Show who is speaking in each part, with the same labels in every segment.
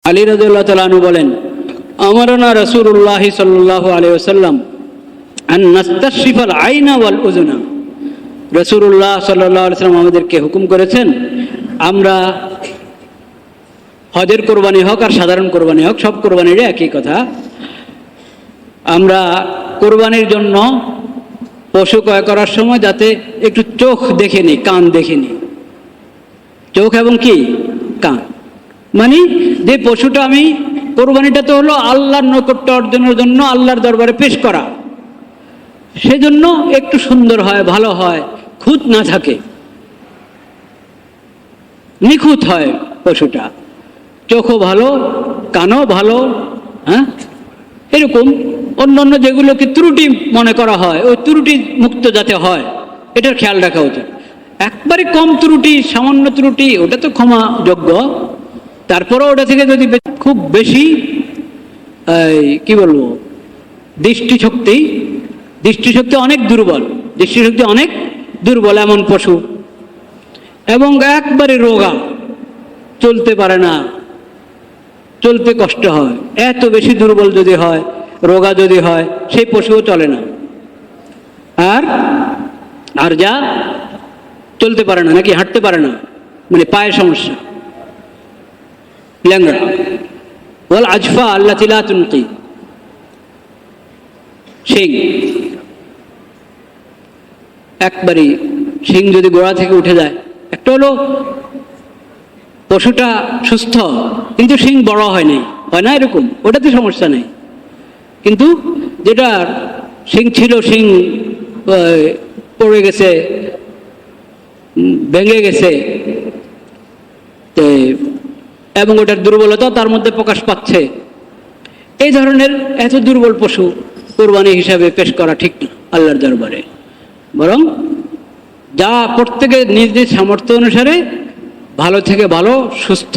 Speaker 1: আলী রাদিয়াল্লাহু তাআলা আনহু বলেন, আমারানা রাসূলুল্লাহ সাল্লাল্লাহু আলাইহি ওয়াসাল্লাম আন নাস্তাশরিফাল আইনা ওয়াল উযুনা। রাসূলুল্লাহ সাল্লাল্লাহু আলাইহি ওয়াসাল্লাম আমাদেরকে হুকুম করেছেন, আমরা হজের কোরবানি হোক আর সাধারণ কোরবানি হোক, সব কোরবানিরই একই কথা, আমরা কোরবানির জন্য পশু ক্রয় করার সময় যাতে একটু চোখ দেখে নিই, কান দেখে নিই। চোখ এবং কি কান, মানে যে পশুটা আমি, কোরবানিটা তো হলো আল্লাহর নৈকট্য অর্জনের জন্য, আল্লাহর দরবারে পেশ করা, সেজন্য একটু সুন্দর হয়, ভালো হয়, খুঁত না থাকে, নিখুঁত হয় পশুটা, চোখও ভালো, কানও ভালো, হ্যাঁ, এরকম অন্যান্য যেগুলোকে ত্রুটি মনে করা হয়, ওই ত্রুটি মুক্ত যাতে হয় এটার খেয়াল রাখা উচিত। একবারে কম ত্রুটি, সামান্য ত্রুটি, ওটা তো ক্ষমাযোগ্য, তারপরেও ওটা থেকে যদি খুব বেশি কি বলবো, দৃষ্টিশক্তি অনেক দুর্বল, দৃষ্টিশক্তি অনেক দুর্বল এমন পশু, এবং একবারে রোগা, চলতে পারে না, চলতে কষ্ট হয়, এত বেশি দুর্বল যদি হয়, রোগা যদি হয়, সেই পশুও চলে না। আর যা চলতে পারে না, নাকি হাঁটতে পারে না, মানে পায়ের সমস্যা, ল্যাংড়া, ওয়াল আজফা আল্লাতী লা তুনকি, শিং, একবারে শিং যদি গোড়া থেকে উঠে যায়, একটা হলো পশুটা সুস্থ কিন্তু শিং বড় হয় নাই, হয় না এরকম, ওটাতে সমস্যা নেই, কিন্তু যেটা শিং ছিল, শিং পড়ে গেছে, ভেঙে গেছে, এবং ওটার দুর্বলতা তার মধ্যে প্রকাশ পাচ্ছে, এই ধরনের এত দুর্বল পশু কোরবানি হিসাবে পেশ করা ঠিক না আল্লাহর দরবারে। বরং যা প্রত্যেকের নিজ নিজ সামর্থ্য অনুসারে ভালো থেকে ভালো, সুস্থ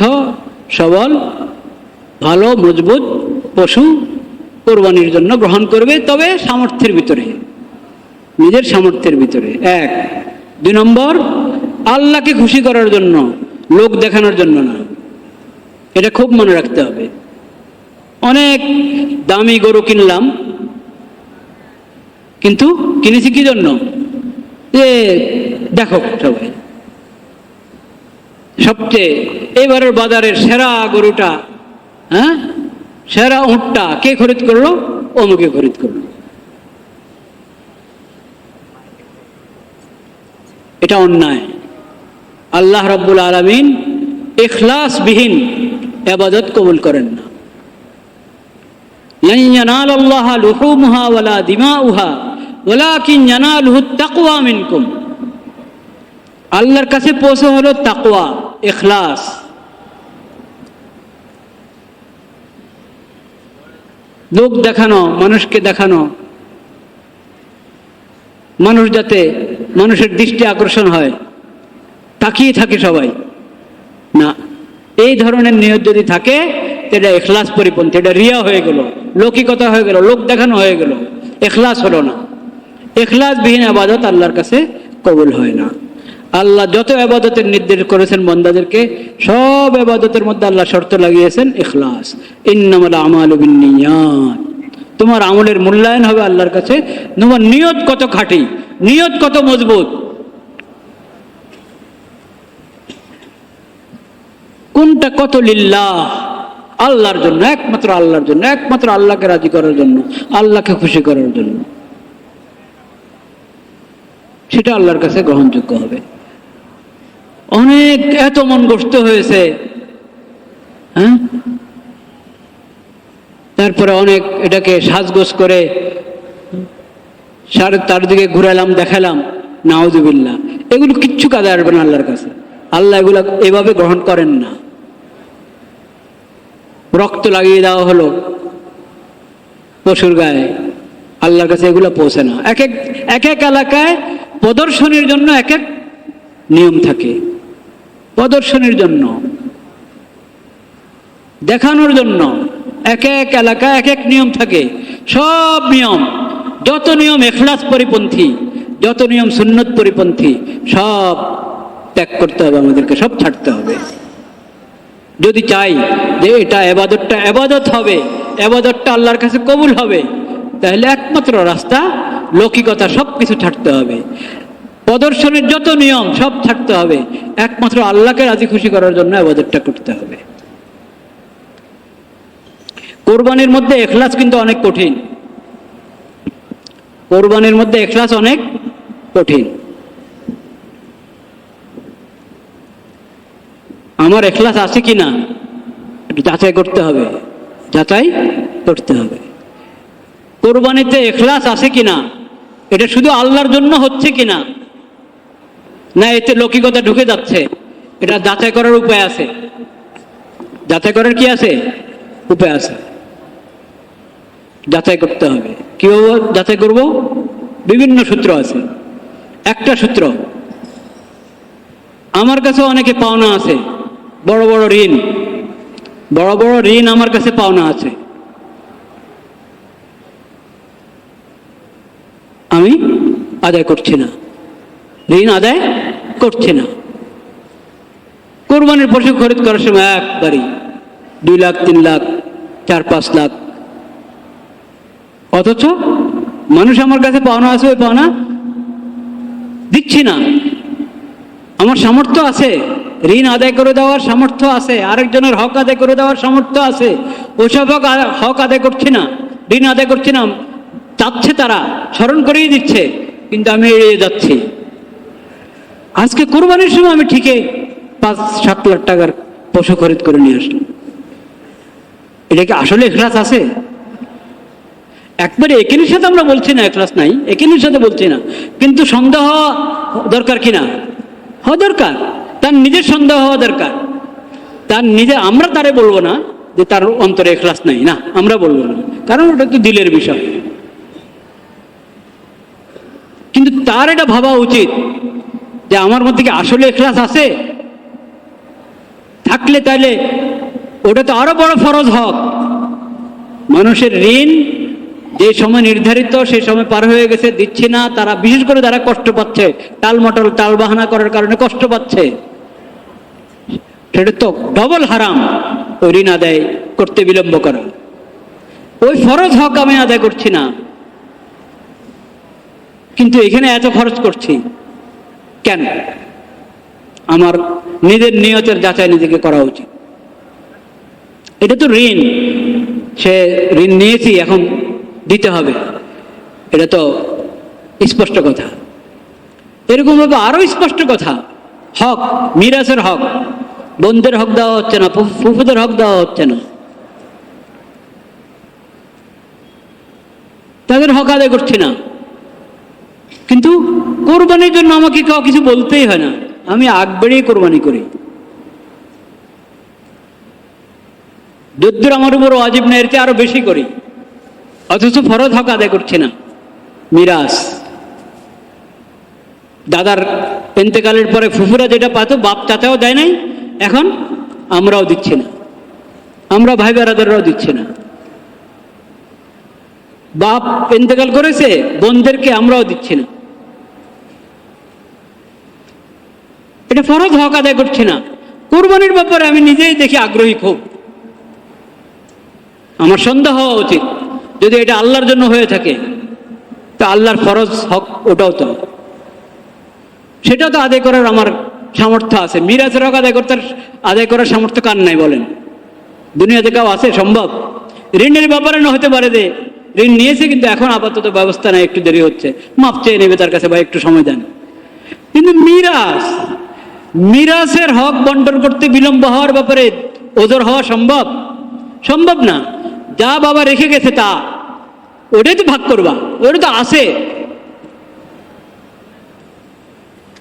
Speaker 1: সবল, ভালো মজবুত পশু কোরবানির জন্য গ্রহণ করবে, তবে সামর্থ্যের ভিতরে, নিজের সামর্থ্যের ভিতরে। এক, দুই নম্বর, আল্লাহকে খুশি করার জন্য, লোক দেখানোর জন্য না, এটা খুব মনে রাখতে হবে। অনেক দামি গরু কিনলাম, কিন্তু কিনেছি কি জন্য, যে দেখো সবাই, সবচেয়ে এবারের বাজারের সেরা গরুটা, হ্যাঁ, সেরা উটটা কে খরিদ করলো, অমুকে খরিদ করলো। এটা অন্যায়। আল্লাহ রাব্বুল আলামিন ইখলাসবিহীন ইবাদত কবুল করেন না। লান ইয়ানালাল্লাহা লুহুমুহা ওয়ালা দিমাউহা ওয়ালাকিন ইয়ানালুহুত তাকওয়া মিনকুম। আল্লাহর কাছে পৌঁছে হলো তাকওয়া, ইখলাস। লোক দেখানো, মানুষকে দেখানো, মানুষ যাতে, মানুষের দৃষ্টি আকর্ষণ হয়, তাকিয়ে থাকে সবাই, না, এই ধরনের নিয়ত যদি থাকে এটা ইখলাস পরিপন্থী, এটা রিয়া হয়ে গেল, লৌকিকতা হয়ে গেল, লোক দেখানো হয়ে গেল, ইখলাস হলো না। ইখলাসবিহীন ইবাদত আল্লাহর কাছে কবুল হয় না। আল্লাহ যত ইবাদতের নির্দেশ করেছেন বান্দাদেরকে, সব ইবাদতের মধ্যে আল্লাহ শর্ত লাগিয়েছেন ইখলাস। ইন্নামাল আমালু বিন্নিয়াত, তোমার আমলের মূল্যায়ন হবে আল্লাহর কাছে তোমার নিয়ত কত খাঁটি, নিয়ত কত মজবুত, কোনটা কত লিল্লাহ, আল্লাহর জন্য, একমাত্র আল্লাহর জন্য, একমাত্র আল্লাহকে রাজি করার জন্য, আল্লাহকে খুশি করার জন্য, সেটা আল্লাহর কাছে গ্রহণযোগ্য হবে। অনেক এত মন গ্রস্ত হয়েছে, হ্যাঁ, তারপরে অনেক এটাকে সাজগোজ করে তার দিকে ঘুরালাম, দেখালাম, নাউযুবিল্লাহ, এগুলো কিচ্ছু কাজে আসবে না আল্লাহর কাছে। আল্লাহ এগুলো এভাবে গ্রহণ করেন না। রক্ত লাগিয়ে দেওয়া হলো পশুর গায়ে, আল্লাহর কাছে এগুলো পৌঁছে না। এক এক এলাকায় প্রদর্শনীর জন্য এক এক নিয়ম থাকে, প্রদর্শনীর জন্য, দেখানোর জন্য এক এক এলাকায় এক এক নিয়ম থাকে। সব নিয়ম, যত নিয়ম ইখলাস পরিপন্থী, যত নিয়ম সুন্নত পরিপন্থী, সব ত্যাগ করতে হবে আমাদেরকে, সব ছাড়তে হবে। যদি চাই যে এটা এবাদতটা এবাদত হবে, এবাদতটা আল্লাহর কাছে কবুল হবে, তাহলে একমাত্র রাস্তা লৌকিকতা সব কিছু ছাড়তে হবে, প্রদর্শনের যত নিয়ম সব ছাড়তে হবে, একমাত্র আল্লাহকে রাজি খুশি করার জন্য এবাদতটা করতে হবে। কোরবানির মধ্যে ইখলাস কিন্তু অনেক কঠিন, কোরবানির মধ্যে ইখলাস অনেক কঠিন। আমার ইখলাস আছে কিনা একটু যাচাই করতে হবে, যাচাই করতে হবে। কোরবানিতে ইখলাস আছে কিনা, এটা শুধু আল্লাহর জন্য হচ্ছে কিনা, না এতে লৌকিকতা ঢুকে যাচ্ছে, এটা যাচাই করার উপায় আছে। যাচাই করার কি আছে? উপায় আছে, যাচাই করতে হবে। কিভাবে যাচাই করব? বিভিন্ন সূত্র আছে। একটা সূত্র, আমার কাছে অনেকে পাওনা আছে, বড় বড় ঋণ, বড় বড় ঋণ আমার কাছে পাওনা আছে, আমি আদায় করছি না, ঋণ আদায় করছি না। কোরবানির পশু খরিদ করার সময় একবারই 2 লাখ 3 লাখ 4-5 লাখ, অথচ মানুষ আমার কাছে পাওনা আছে, ওই পাওনা দিচ্ছি না। আমার সামর্থ্য আছে, ঋণ আদায় করে দেওয়ার সামর্থ্য আছে, আরেকজনের হক আদায় করে দেওয়ার সামর্থ্য আছে, ওইসব হক আদায় করছি না, ঋণ আদায় করছি না। চাচ্ছে তারা, স্মরণ করেই দিচ্ছে, কিন্তু আমি এড়িয়ে যাচ্ছি। আজকে কোরবানির সময় আমি ঠিকই 5-7 লাখ টাকার পশু খরিদ করে নিয়ে আসলাম। এটা কি আসলে ইখলাস আছে? একবারে একিনের সাথে আমরা বলছি না ইখলাস নাই, একিনের সাথে বলছি না, কিন্তু সন্দেহ দরকার কিনা? হওয়া দরকার, তার নিজের সন্দেহ হওয়া দরকার। তার নিজে, আমরা তারে বলবো না যে তার অন্তরে ইখলাস নাই, না আমরা বলবো না, কারণ ওটা তো দিলের বিষয়। কিন্তু তার এটা ভাবা উচিত যে আমার মধ্যে কি আসলে ইখলাস আছে? থাকলে তাহলে ওটা তো আরো বড় ফরজ হক। মানুষের ঋণ যে সময় নির্ধারিত সেই সময় পার হয়ে গেছে, দিচ্ছি না, তারা বিশেষ করে যারা কষ্ট পাচ্ছে, টালমটল টাল বাহানা করার কারণে কষ্ট পাচ্ছে, সেটা তো ডবল হারাম ওই ঋণ আদায় করতে বিলম্ব করা। ওই ফরজ হক আমি আদায় করছি না, কিন্তু এখানে এত খরচ করছি কেন? আমার নিজের নিয়তের যাচাই নিজেকে করা উচিত। এটা তো ঋণ, সে ঋণ নিয়েছি, এখন দিতে হবে, এটা তো স্পষ্ট কথা। এরকম ভাবে আরো স্পষ্ট কথা, হক, মিরাসের হক, বোনদের হক দেওয়া হচ্ছে না, ফুফুদের হক দেওয়া হচ্ছে না, তাদের হক আদায় করছি না। কিন্তু কোরবানির জন্য আমাকে কেউ কিছু বলতেই হয় না, আমি আগ বেড়েই কোরবানি করি। যদ্দূর আমার উপর ওয়াজিব না, এর চেয়ে আরো বেশি করি, অথচ ফরজ হক আদায় করছি না। মিরাস, দাদার ইন্তেকালের পরে ফুফুরা যেটা পাতো, বাপ চাচাও দেয় নাই, এখন আমরাও দিচ্ছি না, আমরা ভাই বেড়াদাররাও দিচ্ছি না। বাপ ইন্তেকাল করেছে, বোনদেরকে আমরাও দিচ্ছি না, এটা ফরজ হক আদায় করছি না। কোরবানির ব্যাপারে আমি নিজেই দেখি আগ্রহী খুব, আমার সন্দেহ হওয়া উচিত যদি এটা আল্লাহর জন্য হয়ে থাকে, তা আল্লাহর ফরজ হক ওটাও তো, সেটাও তো আদায় করার আমার সামর্থ্য আছে। মিরাজের হক আদায় করার সামর্থ্য কার নাই বলেন? দুনিয়াতে কেউ আছে সম্ভব? ঋণের ব্যাপারে না হতে পারে যে ঋণ নিয়েছে কিন্তু এখন আপাতত ব্যবস্থা নাই, একটু দেরি হচ্ছে, মাপ চেয়ে নেবে তার কাছে, বা একটু সময় দেন। কিন্তু মিরাসের হক বন্টন করতে বিলম্ব হওয়ার ব্যাপারে ওজর হওয়া সম্ভব? সম্ভব না। যা বাবা রেখে গেছে তা, ওটাই তো ভাগ করবা, ওটা তো আছে।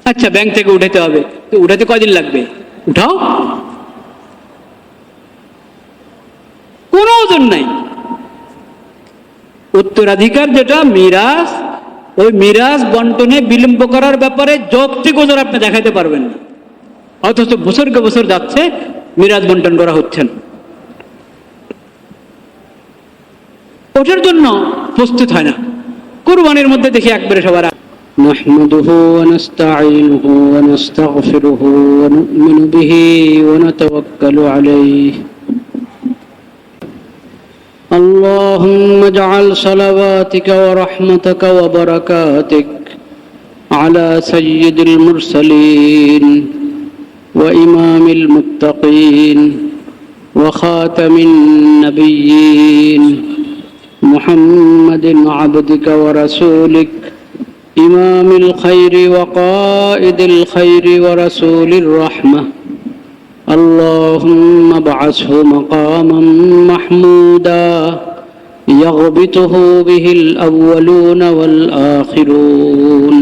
Speaker 1: আচ্ছা, ব্যাংক থেকে উঠাতে হবে, তো উঠাতে কয়দিন লাগবে? উঠাও, কোনো ওজন নাই। উত্তরাধিকার যেটা মিরাস, ওই মিরাস বন্টনে বিলম্ব করার ব্যাপারে যৌক্তিক ওজোর আপনি দেখাতে পারবেন না, অথচ বছরকে বছর যাচ্ছে, মিরাজ বন্টন করা হচ্ছে না। ওটার জন্য প্রস্তুত হয় না। কুরবানির মধ্যে দেখি একবারে সবার نحمده ونستعينه ونستغفره ونؤمن به ونتوكل عليه. اللهم اجعل صلواتك ورحمتك وبركاتك على سيد المرسلين وإمام المتقين وخاتم النبيين محمد عبدك ورسولك إمام الخير وقائد الخير ورسول الرحمة. اللهم ابعثه مقاما محمودا يغبطه به الأولون والآخرون.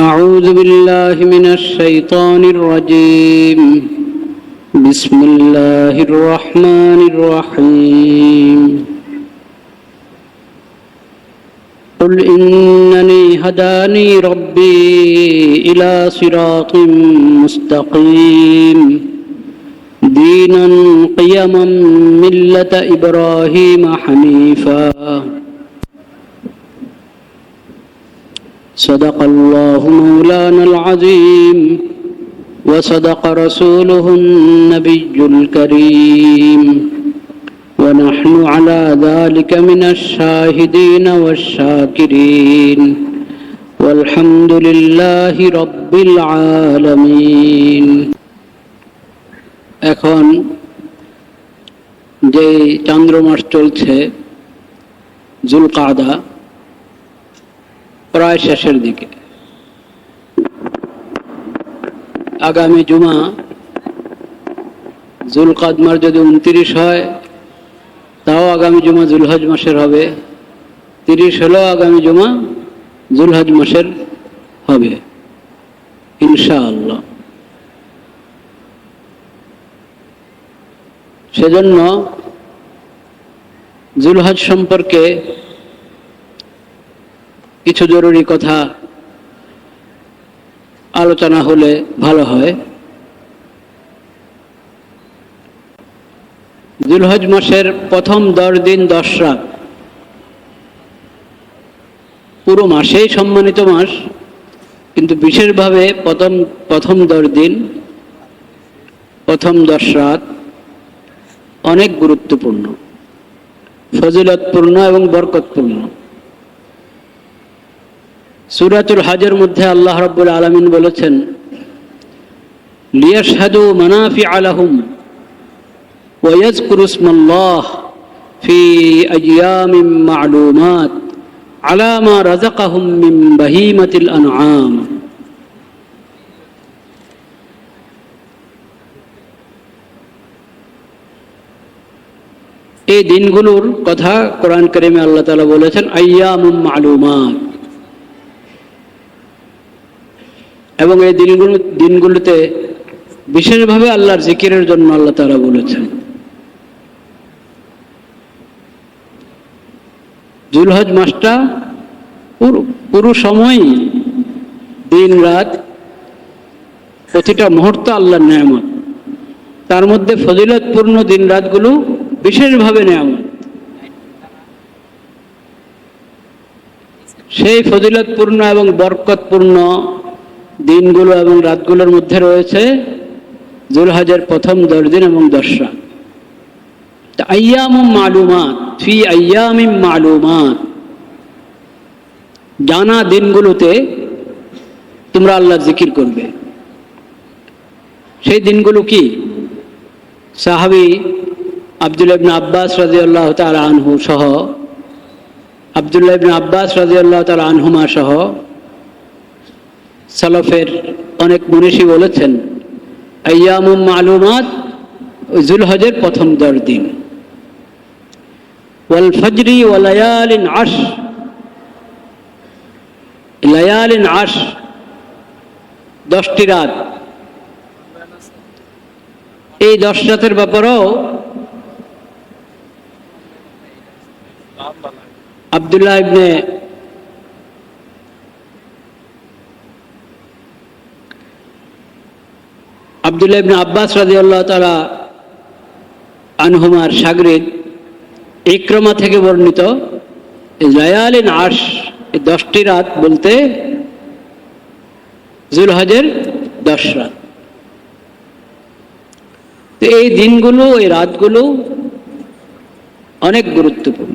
Speaker 1: أعوذ بالله من الشيطان الرجيم. بسم الله الرحمن الرحيم. قل إنني هداني ربي إلى صراط مستقيم دينا قيما ملة إبراهيم حنيفا. صدق الله مولانا العظيم وصدق رسوله النبي الكريم ونحن على ذلك من الشاهدين والشاكرين والحمد لله رب العالمين. এখন যে চন্দ্রমাস চলছে জুলকাদা প্রায় শেষের দিকে। আগামী জুমা জুলকাদমার যদি 29 হয় তাও আগামী জুমা জুলহজ মাসের হবে, 30 হলেও আগামী জুমা জুলহজ মাসের হবে ইনশাআল্লাহ। সেজন্য জুলহজ সম্পর্কে কিছু জরুরি কথা আলোচনা হলে ভালো হয়। জুলহজ মাসের প্রথম 10 দিন 10 রাত, পুরো মাসেই সম্মানিত মাস, কিন্তু বিশেষভাবে প্রথম 10 দিন প্রথম 10 রাত অনেক গুরুত্বপূর্ণ, ফজিলতপূর্ণ এবং বরকতপূর্ণ। সূরাতুল হজের মধ্যে আল্লাহ রাব্বুল আলামিন বলেছেন, লিয়াশহাদু মানাফিআ লাহুম ওয়া ইয়াযকুরু ইসমাল্লাহ ফি আইয়ামিন মা'লুমাত আলা মা রাযাকাহুম মিন বাহীমাতিল আন'আম। এই দিনগুলোর কথা কোরআন কারীমে আল্লাহ তাআলা বলেছেন আইয়ামুম মা'লুমাত, এবং এই দিনগুলোতে বিশেষভাবে আল্লাহর জিকিরের জন্য আল্লাহ তাআলা বলেছেন। জুলহজ মাসটা পুরো সময়ই দিন রাত, প্রতিটা মুহূর্ত আল্লাহর নেয়ামত। তার মধ্যে ফজিলতপূর্ণ দিন রাতগুলো বিশেষভাবে নেয়ামত। সেই ফজিলতপূর্ণ এবং বরকতপূর্ণ দিনগুলো এবং রাতগুলোর মধ্যে রয়েছে জুলহজের প্রথম 10 দিন এবং 10 রাত। আইয়ামুম মা'লুমাত ফি আইয়ামিন মা'লুমাত, জানা দিনগুলোতে তোমরা আল্লাহর জিকির করবে। সেই দিনগুলো কি? সাহাবী আব্দুল্লাহ ইবনে আব্বাস রাদিয়াল্লাহু তাআলা আনহু সহ, আব্দুল্লাহ ইবনে আব্বাস রাদিয়াল্লাহু তাআলা আনহুমা সহ সালাফের অনেক মনীষী বলেছেন আইয়ামুম মা'লুমাত জুলহজের প্রথম 10 দিন। ওয়াল ফজরি ওয়া লায়ালিন আশর, লায়ালিন আশর 10টি রাত। এই 10 রাতের ব্যাপারেও আব্দুল্লাহ ইবনে আব্বাস রাদিয়াল্লাহু তাআলা আনহুমার শাগরিদ ইকরামা থেকে বর্ণিত লায়ালিন আশ, এই 10টি রাত বলতে যুলহজের 10 রাত। তো এই দিনগুলো, এই রাতগুলো অনেক গুরুত্বপূর্ণ।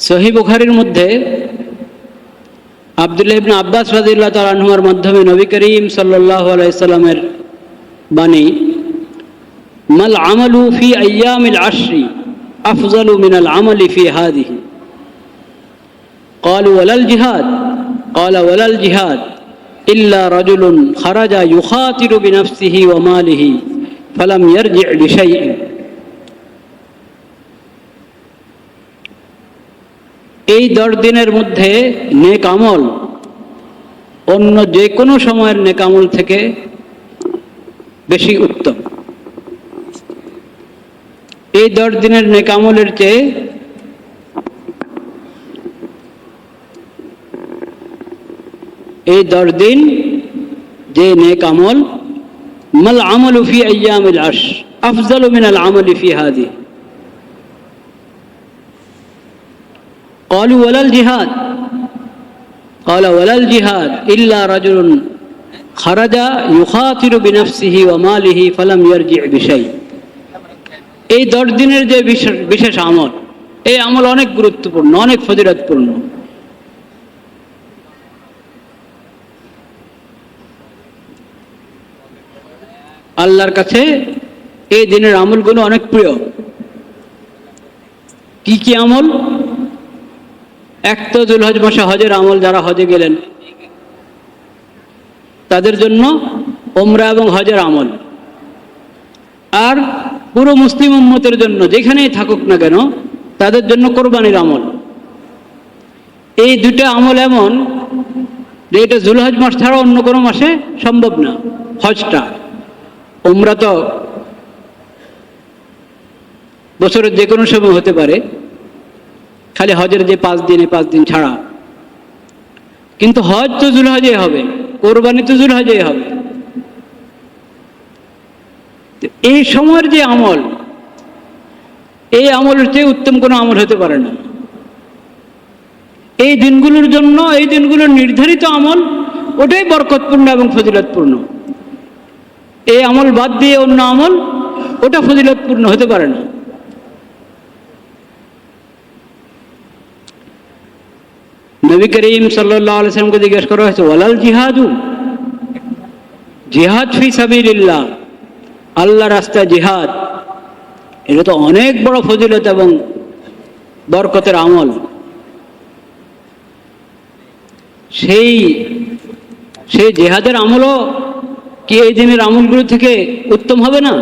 Speaker 1: সহিহ বুখারীর মধ্যে আব্দুল্লাহ ইবনে আব্বাস রাদিয়াল্লাহু তাআলা আনহুর মাধ্যমে নবী করিম সাল্লাল্লাহু আলাইহি সাল্লামের বাণী, মাল আমালু ফি আইয়ামিল আশরি আফজালু মিনাল আমালি ফি হাদিহি, ক্বালু ওয়ালাল জিহাদ, ক্বালা ওয়ালাল জিহাদ ইল্লা রাজুলুন খারাজা ইউখাতিরু বিনাফসিহি ওয়া মালিহি ফালাম ইয়ারজি' বিশাইইন। এই 10 দিনের মধ্যে নেক আমল অন্য যে কোনো সময়ের নেক আমল থেকে বেশি উত্তম। এই 10 দিনের নেক আমলের চেয়ে এই 10 দিন যে নেক আমল, মাল আমালু ফি আইয়ামিল আশ আফজালু মিনাল আমালি ফি হাদিহি, ক্বালু ওয়ালাল জিহাদ, ক্বালা ওয়ালাল জিহাদ ইল্লা রাজুলুন খারাজা ইউখাতিরু বিনাফসিহি ওয়া মালিহি ফালাম ইয়ারজি' বিশাই। এই 10 দিনের যে বিশেষ আমল, এই আমল অনেক গুরুত্বপূর্ণ, অনেক ফজিলতপূর্ণ। আল্লাহর কাছে এই দিনের আমলগুলো অনেক প্রিয়। কি কি আমল? এক তো যুলহজ মাসে হজের আমল, যারা হজে গেলেন তাদের জন্য ওমরা এবং হজের আমল। আর পুরো মুসলিম উম্মতের জন্য যেখানেই থাকুক না কেন তাদের জন্য কোরবানির আমল। এই দুটা আমল এমন যে এটা যুলহজ মাস ছাড়া অন্য কোনো মাসে সম্ভব না। হজটা, ওমরা তো বছরের যে কোনো সময় হতে পারে, খালি হজের যে 5 দিন, 5 দিন ছাড়া। কিন্তু হজ তো যুলহজে হবে, কোরবানি তো যুলহজে হবে। এই সময়ের যে আমল, এই আমলের চেয়ে উত্তম কোনো আমল হতে পারে না। এই দিনগুলোর জন্য, এই দিনগুলোর নির্ধারিত আমল, ওটাই বরকতপূর্ণ এবং ফজিলতপূর্ণ। এই আমল বাদ দিয়ে অন্য আমল, ওটা ফজিলতপূর্ণ হতে পারে না। নবী করিম সাল্লাল্লাহু আলাইহি ওয়াসাল্লামকে জিজ্ঞেস করা হয়েছে, ওয়ালাল জিহাদু, জিহাদ ফি সাবিলিল্লাহ, আল্লাহ রাস্তায় জিহাদ, এটা তো অনেক বড় ফজিলত এবং বরকতের আমল। সেই জিহাদের আমলও কি এই দিনের আমলগুলো থেকে উত্তম হবে না?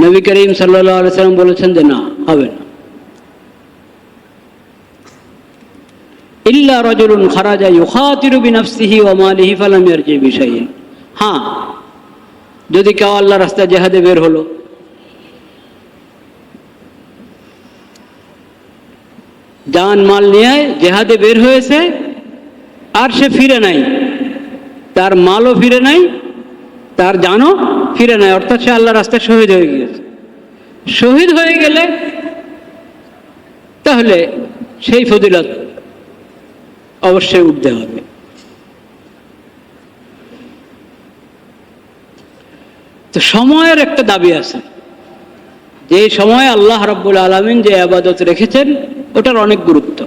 Speaker 1: নবী করিম সাল্লাল্লাহু আলাইহি ওয়াসাল্লাম বলেছেন যে না, হবে না। ইল্লা রাজুলুন খারাজা ইউখাতিরু বিনাফসিহি ওয়া মালিহি ফালাম ইয়ারজি' বিশাইইন। হ্যাঁ, যদি কেউ আল্লাহর রাস্তায় জিহাদে বের হলো, জান মাল নিয়ে জিহাদে বের হয়েছে, আর সে ফিরে নাই, তার মালও ফিরে নাই, তার জানও ফিরে নাই, অর্থাৎ সে আল্লাহর রাস্তায় শহীদ হয়ে গিয়েছে। শহীদ হয়ে গেলে তাহলে সেই ফজিলত অবশ্যই উঠতে হবে। তো সময়ের একটা দাবি আছে, যে সময় আল্লাহ রাব্বুল আলামিন যে ইবাদত রেখেছেন ওটার অনেক গুরুত্ব।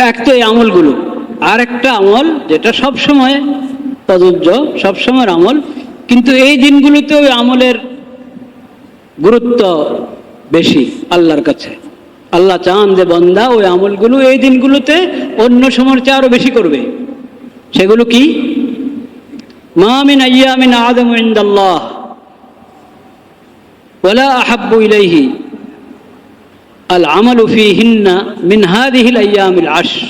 Speaker 1: এক তো এই আমলগুলো, আর একটা আমল যেটা সব সময় প্রযোজ্য, সব সময়ের আমল, কিন্তু এই দিনগুলোতে ওই আমলের গুরুত্ব বেশি আল্লাহর কাছে। আল্লাহ চান যে বান্দা ওই আমলগুলো এই দিনগুলোতে অন্য সময়ের চেয়ে আরো বেশি করবে। সেগুলো কি? মা মিন আইয়ামিন আযামু ইনদাল্লাহ ওয়ালা আহাব্বু ইলাইহি আল আমালু ফীহিন্না মিন হাযিহিল আইয়ামিল আশর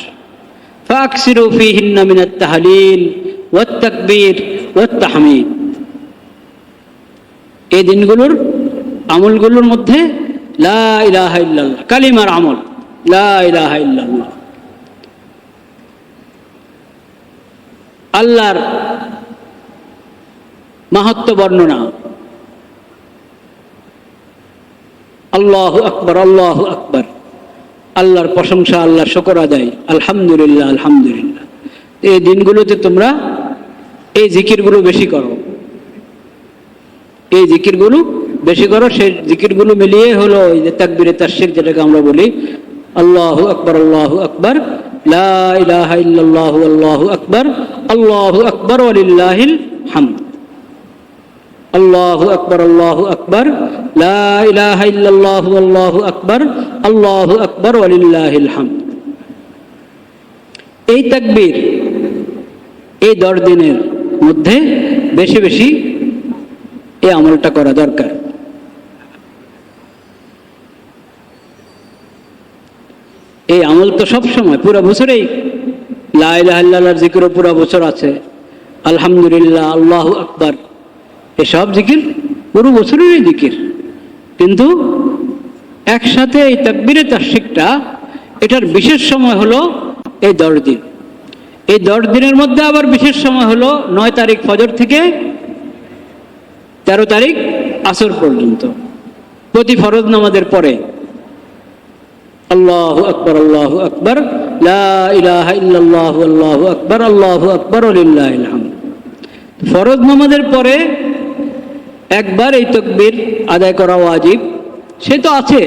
Speaker 1: ফাকসিরু ফীহিন্না মিনাত তাহলিল ওয়াত তাকবীর ওয়াত তাহমিদ। এই দিনগুলোর আমলগুলোর মধ্যে লা ইলাহা ইল্লাল্লাহ, কালিমার আমল, লা ইলাহা ইল্লাল্লাহ, আল্লাহর মাহাত্ম্য বর্ণনা, আল্লাহু আকবার, আল্লাহু আকবার, আল্লাহর প্রশংসা, আল্লাহর শুকর আদায়, আলহামদুলিল্লাহ, আলহামদুলিল্লাহ। এই দিনগুলোতে তোমরা এই জিকিরগুলো বেশি করো, এই জিকিরগুলো বেশি করো। সেই জিকিরগুলো মিলিয়ে হলো এই যে তাকবীরে তাশরিক, যেটাকে আমরা বলি আল্লাহু আকবার, আল্লাহু আকবার, লা ইলাহা ইল্লাল্লাহু, আল্লাহু আকবার, আল্লাহু আকবার ওয়া লিল্লাহিল হামদ, আল্লাহু আকবার, আল্লাহু আকবার, লা ইলাহা ইল্লাল্লাহু, আল্লাহু আকবার, আল্লাহু আকবার ওয়া লিল্লাহিল হামদ। এই তাকবীর এই 10 দিনের মধ্যে বেশি বেশি এই আমলটা করা দরকার। এই আমল তো সব সময় পুরো বছরেই লা ইলাহা ইল্লাল্লাহর জিকিরও পুরো বছর আছে, আলহামদুলিল্লাহ, আল্লাহু আকবার, এসব জিকির পুরো বছরেরই জিকির। কিন্তু একসাথে এই তাকবীরে তাশরিকটা, এটার বিশেষ সময় হলো এই 10 দিন। এই 10 দিনের মধ্যে আবার বিশেষ সময় হলো 9 তারিখ ফজর থেকে 13 তারিখ আসর পর্যন্ত, প্রতি ফরজ নামাজের পরে। আল্লাহু আকবার, আল্লাহু আকবার, লা ইলাহা ইল্লাল্লাহু, আল্লাহু আকবার, আল্লাহু আকবার ওয়া লিল্লাহিল হামদ। ফরজ নামাজের পরে একবার এই তাকবীর আদায় করা ওয়াজিব, সে তো আছে,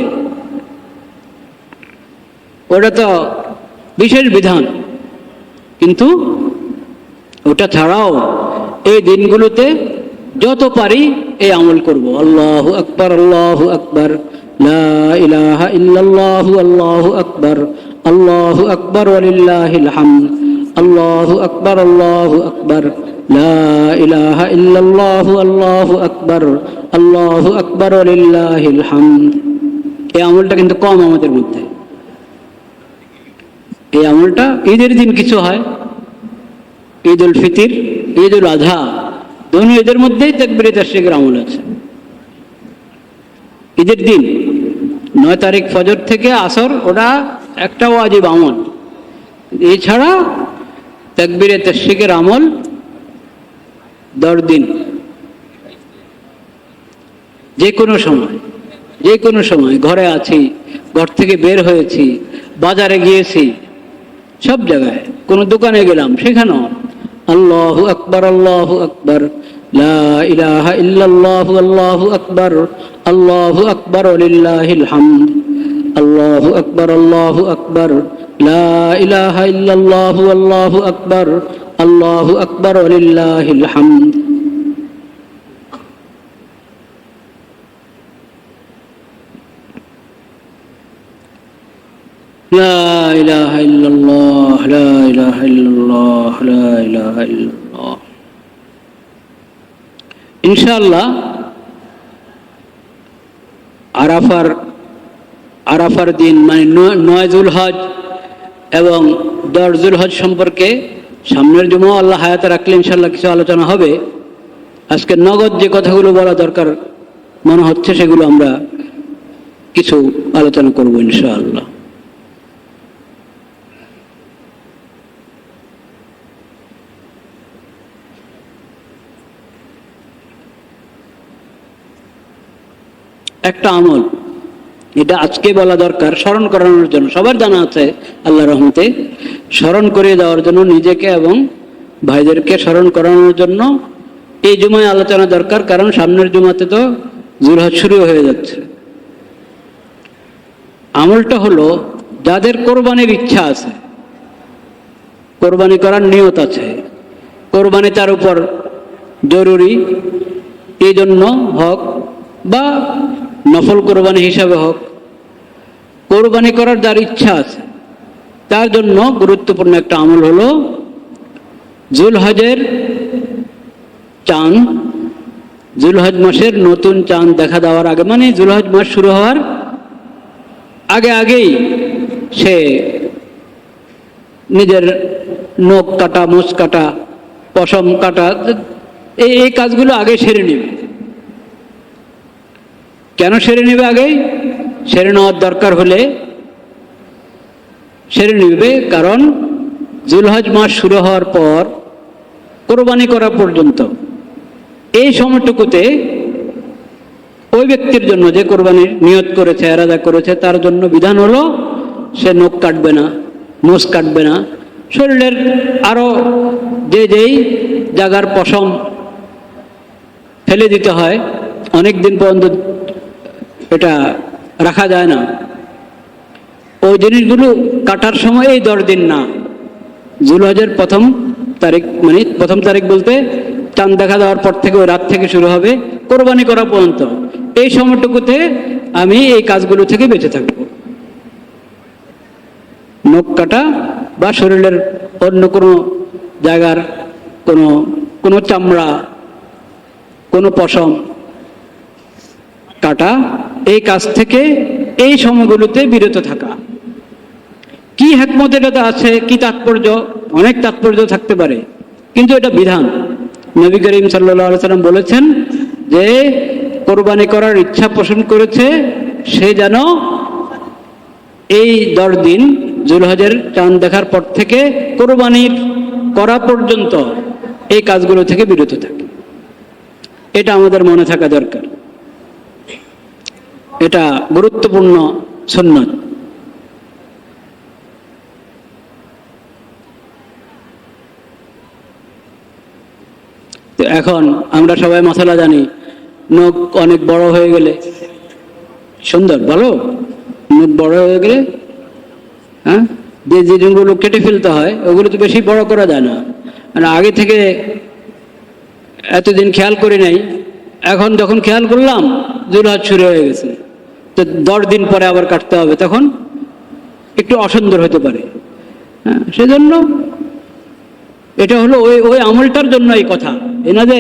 Speaker 1: ওটা তো বিশেষ বিধান। কিন্তু ওটা ছাড়াও এই দিনগুলোতে যত পারি এই আমল করব। আল্লাহু আকবার, আল্লাহু আকবার, লা ইলাহা ইল্লাল্লাহু, আল্লাহু আকবার, আল্লাহু আকবার ওয়া লিল্লাহিল হামদ, আল্লাহু আকবার, আল্লাহু আকবার, লা ইলাহা ইল্লাল্লাহু, আল্লাহু আকবার, আল্লাহু আকবার ওয়া লিল্লাহিল হামদ। এই আমলটা কিন্তু কম আমাদের মধ্যে। এই আমলটা ঈদের দিন কিছু হয়, ঈদ উল ফিতর, ঈদ উল আজহা, দুই ঈদের মধ্যেই তাকবীরে তাশরিকের আমল আছে। ঈদের দিন 9 তারিখ ফজর থেকে আসর, ওটা একটা ওয়াজিব আমল। এছাড়া তাকবীরে তাশরিকের আমল 10 দিন, যে কোনো সময়, যে কোনো সময়, ঘরে আছি, ঘর থেকে বের হয়েছি, বাজারে গিয়েছি, সব জায়গায়, কোনো দোকানে গেলাম, সেখানেও আল্লাহু আকবার, আল্লাহু আকবার, লা ইলাহা ইল্লাল্লাহু, আল্লাহু আকবার, আল্লাহু আকবার ওয়া লিল্লাহিল হামদ, আল্লাহু আকবার, আল্লাহু আকবার, লা ইলাহা ইল্লাল্লাহু, আল্লাহু আকবার, আল্লাহু আকবার ওয়া লিল্লাহিল হামদ। লা ইলাহা ইল্লাল্লাহ, লা ইলাহা ইল্লাল্লাহ, লা ইলাহা ইল্লাল্লাহ। ইনশাআল্লাহ আরাফার দিন, মানে 9 যুলহজ এবং 10 যুলহজ সম্পর্কে সামনের জুমা আল্লাহ হায়াতে রাখলে ইনশাআল্লাহ কিছু আলোচনা হবে। আজকে নগদ যে কথাগুলো বলা দরকার মনে হচ্ছে, সেগুলো আমরা কিছু আলোচনা করব ইনশাআল্লাহ। একটা আমল, এটা আজকে বলা দরকার, স্মরণ করানোর জন্য, সবার জানা আছে আল্লাহর রহমতে, স্মরণ করিয়ে দেওয়ার জন্য নিজেকে এবং ভাইদেরকে স্মরণ করানোর জন্য এই জুমায় আলোচনা দরকার। কারণ সামনের জুমাতে তো যুলহজ শুরু হয়ে যাচ্ছে। আমলটা হলো, যাদের কোরবানির ইচ্ছা আছে, কোরবানি করার নিয়ত আছে, কোরবানি তার উপর জরুরি, এই জন্য হোক বা নফল কোরবানি হিসাবে হোক, কোরবানি করার যার ইচ্ছা আছে তার জন্য গুরুত্বপূর্ণ একটা আমল হলো যুলহজের চাঁদ, যুলহজ মাসের নতুন চাঁদ দেখা দেওয়ার আগে, মানে যুলহজ মাস শুরু হওয়ার আগে আগেই সে নিজের নখ কাটা, মোচ কাটা, পশম কাটা, এই কাজগুলো আগে সেরে নেবে। কেন সেরে নেবে? আগেই সেরে নেওয়ার দরকার হলে সেরে নেবে, কারণ যুলহজ মাস শুরু হওয়ার পর কোরবানি করা পর্যন্ত এই সময়টুকুতে ওই ব্যক্তির জন্য যে কোরবানির নিয়ত করেছে, এরাদা করেছে, তার জন্য বিধান হলো সে নখ কাটবে না, মোষ কাটবে না, শরীরের আরো যেই জায়গার পশম ফেলে দিতে হয়, অনেক দিন পর্যন্ত এটা রাখা যায় না, ওই জিনিসগুলো কাটার সময় এই 10 দিন না, যুলহজের প্রথম তারিখ, মানে প্রথম তারিখ বলতে চাঁদ দেখা দেওয়ার পর থেকে ওই রাত থেকে শুরু হবে কোরবানি করা পর্যন্ত, এই সময়টুকুতে আমি এই কাজগুলো থেকে বেঁচে থাকব। নখ কাটা বা শরীরের অন্য কোনো জায়গার কোনো চামড়া, কোনো পশম কাটা, এই কাজ থেকে এই সময়গুলোতে বিরত থাকা। কি হিকমত এটাতে আছে, কি তাৎপর্য? অনেক তাৎপর্য থাকতে পারে, কিন্তু এটা বিধান। নবী করিম সাল্লাল্লাহু আলাইহি সাল্লাম বলেছেন যে কোরবানি করার ইচ্ছা পোষণ করেছে সে যেন এই 10 দিন যুলহজের চাঁদ দেখার পর থেকে কোরবানির করা পর্যন্ত এই কাজগুলো থেকে বিরত থাকে। এটা আমাদের মনে থাকা দরকার, এটা গুরুত্বপূর্ণ সুন্নাত। তো এখন আমরা সবাই মশলা জানি, নখ অনেক বড় হয়ে গেলে সুন্দর, ভালো, নখ বড় হয়ে গেলে হ্যাঁ যে জিনিসগুলো কেটে ফেলতে হয় ওগুলো তো বেশি বড় করা যায় না। মানে আগে থেকে এতদিন খেয়াল করি নাই, এখন যখন খেয়াল করলাম যুলহজ শুরু হয়ে গেছে, তো 10 দিন পরে আবার কাটতে হবে, তখন একটু অসুন্দর হতে পারে। হ্যাঁ, সেজন্য এটা হলো ওই আমলটার জন্য এই কথা, না যে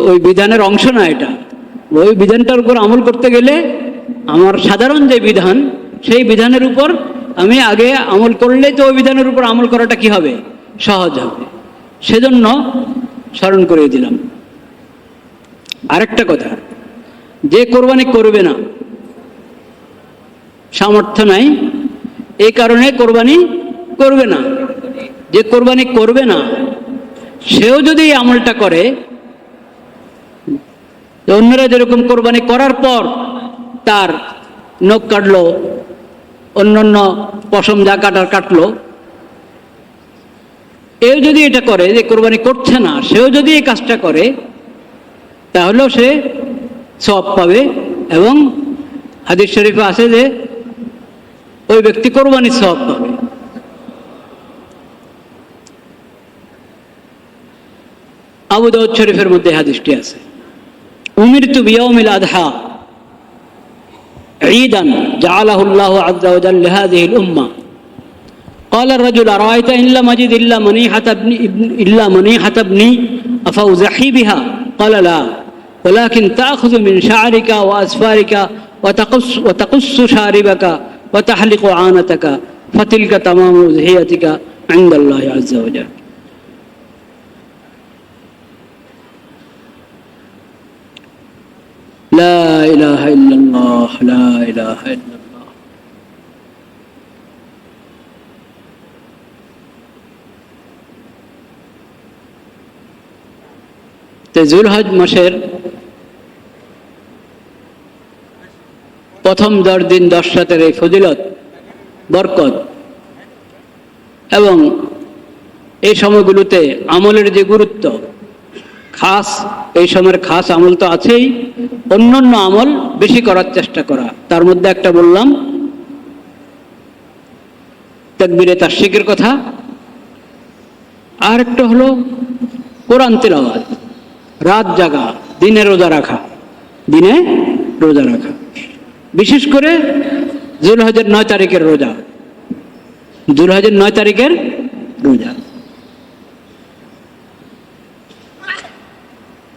Speaker 1: ওই বিধানের অংশ না। এটা ওই বিধানটার উপর আমল করতে গেলে আমার সাধারণ যে বিধান, সেই বিধানের উপর আমি আগে আমল করলেই তো ওই বিধানের উপর আমল করাটা কি হবে, সহজ হবে। সেজন্য স্মরণ করে দিলাম। আরেকটা কথা, যে কোরবানি করবে না, সামর্থ্য নাই, এই কারণে কোরবানি করবে না। যে কোরবানি করবে না সেও যদি এই আমলটা করে, অন্যরা যেরকম কোরবানি করার পর তার নখ কাটলো, অন্যান্য পশম যা কাটার কাটলো, এও যদি এটা করে, যে কোরবানি করছে না সেও যদি এই কাজটা করে, তাহলেও সে সওয়াব পাবে। এবং হাদিস শরীফে আছে যে ওই ব্যক্তি কোরবানির সওয়াব পাবে। আবু দাউদ শরীফের মধ্যে হাদিসটি আছে, উমিরতু বিয়াউমিল আযহা ঈদান জাআলাহু আল্লাহু আযজা ওয়া জাল্লা লিহাযিহিল উম্মাহ। قال الرجل أرأيت إن لم أجد إلا منيحة ابني أفأضحي بها؟ قال لا، ولكن تأخذ من شعرك وأظفارك وتقص شاربك وتحلق عانتك فتلك تمام أضحيتك عند الله عز وجل. لا إله إلا الله، لا إله إلا الله। যুলহজ মাসের প্রথম 10 দিন 10 রাতের এই ফজিলত, বরকত এবং এই সময়গুলোতে আমলের যে গুরুত্ব, খাস এই সময়ের খাস আমল তো আছেই, অন্যান্য আমল বেশি করার চেষ্টা করা। তার মধ্যে একটা বললাম তাকবীরে তাশরিকের কথা, আর একটা হলো কোরআন তিলাওয়াত, রাত জাগা, দিনে রোজা রাখা, দিনে রোজা রাখা। বিশেষ করে যুলহজের 9 তারিখের রোজা, যুলহজের 9 তারিখের রোজা।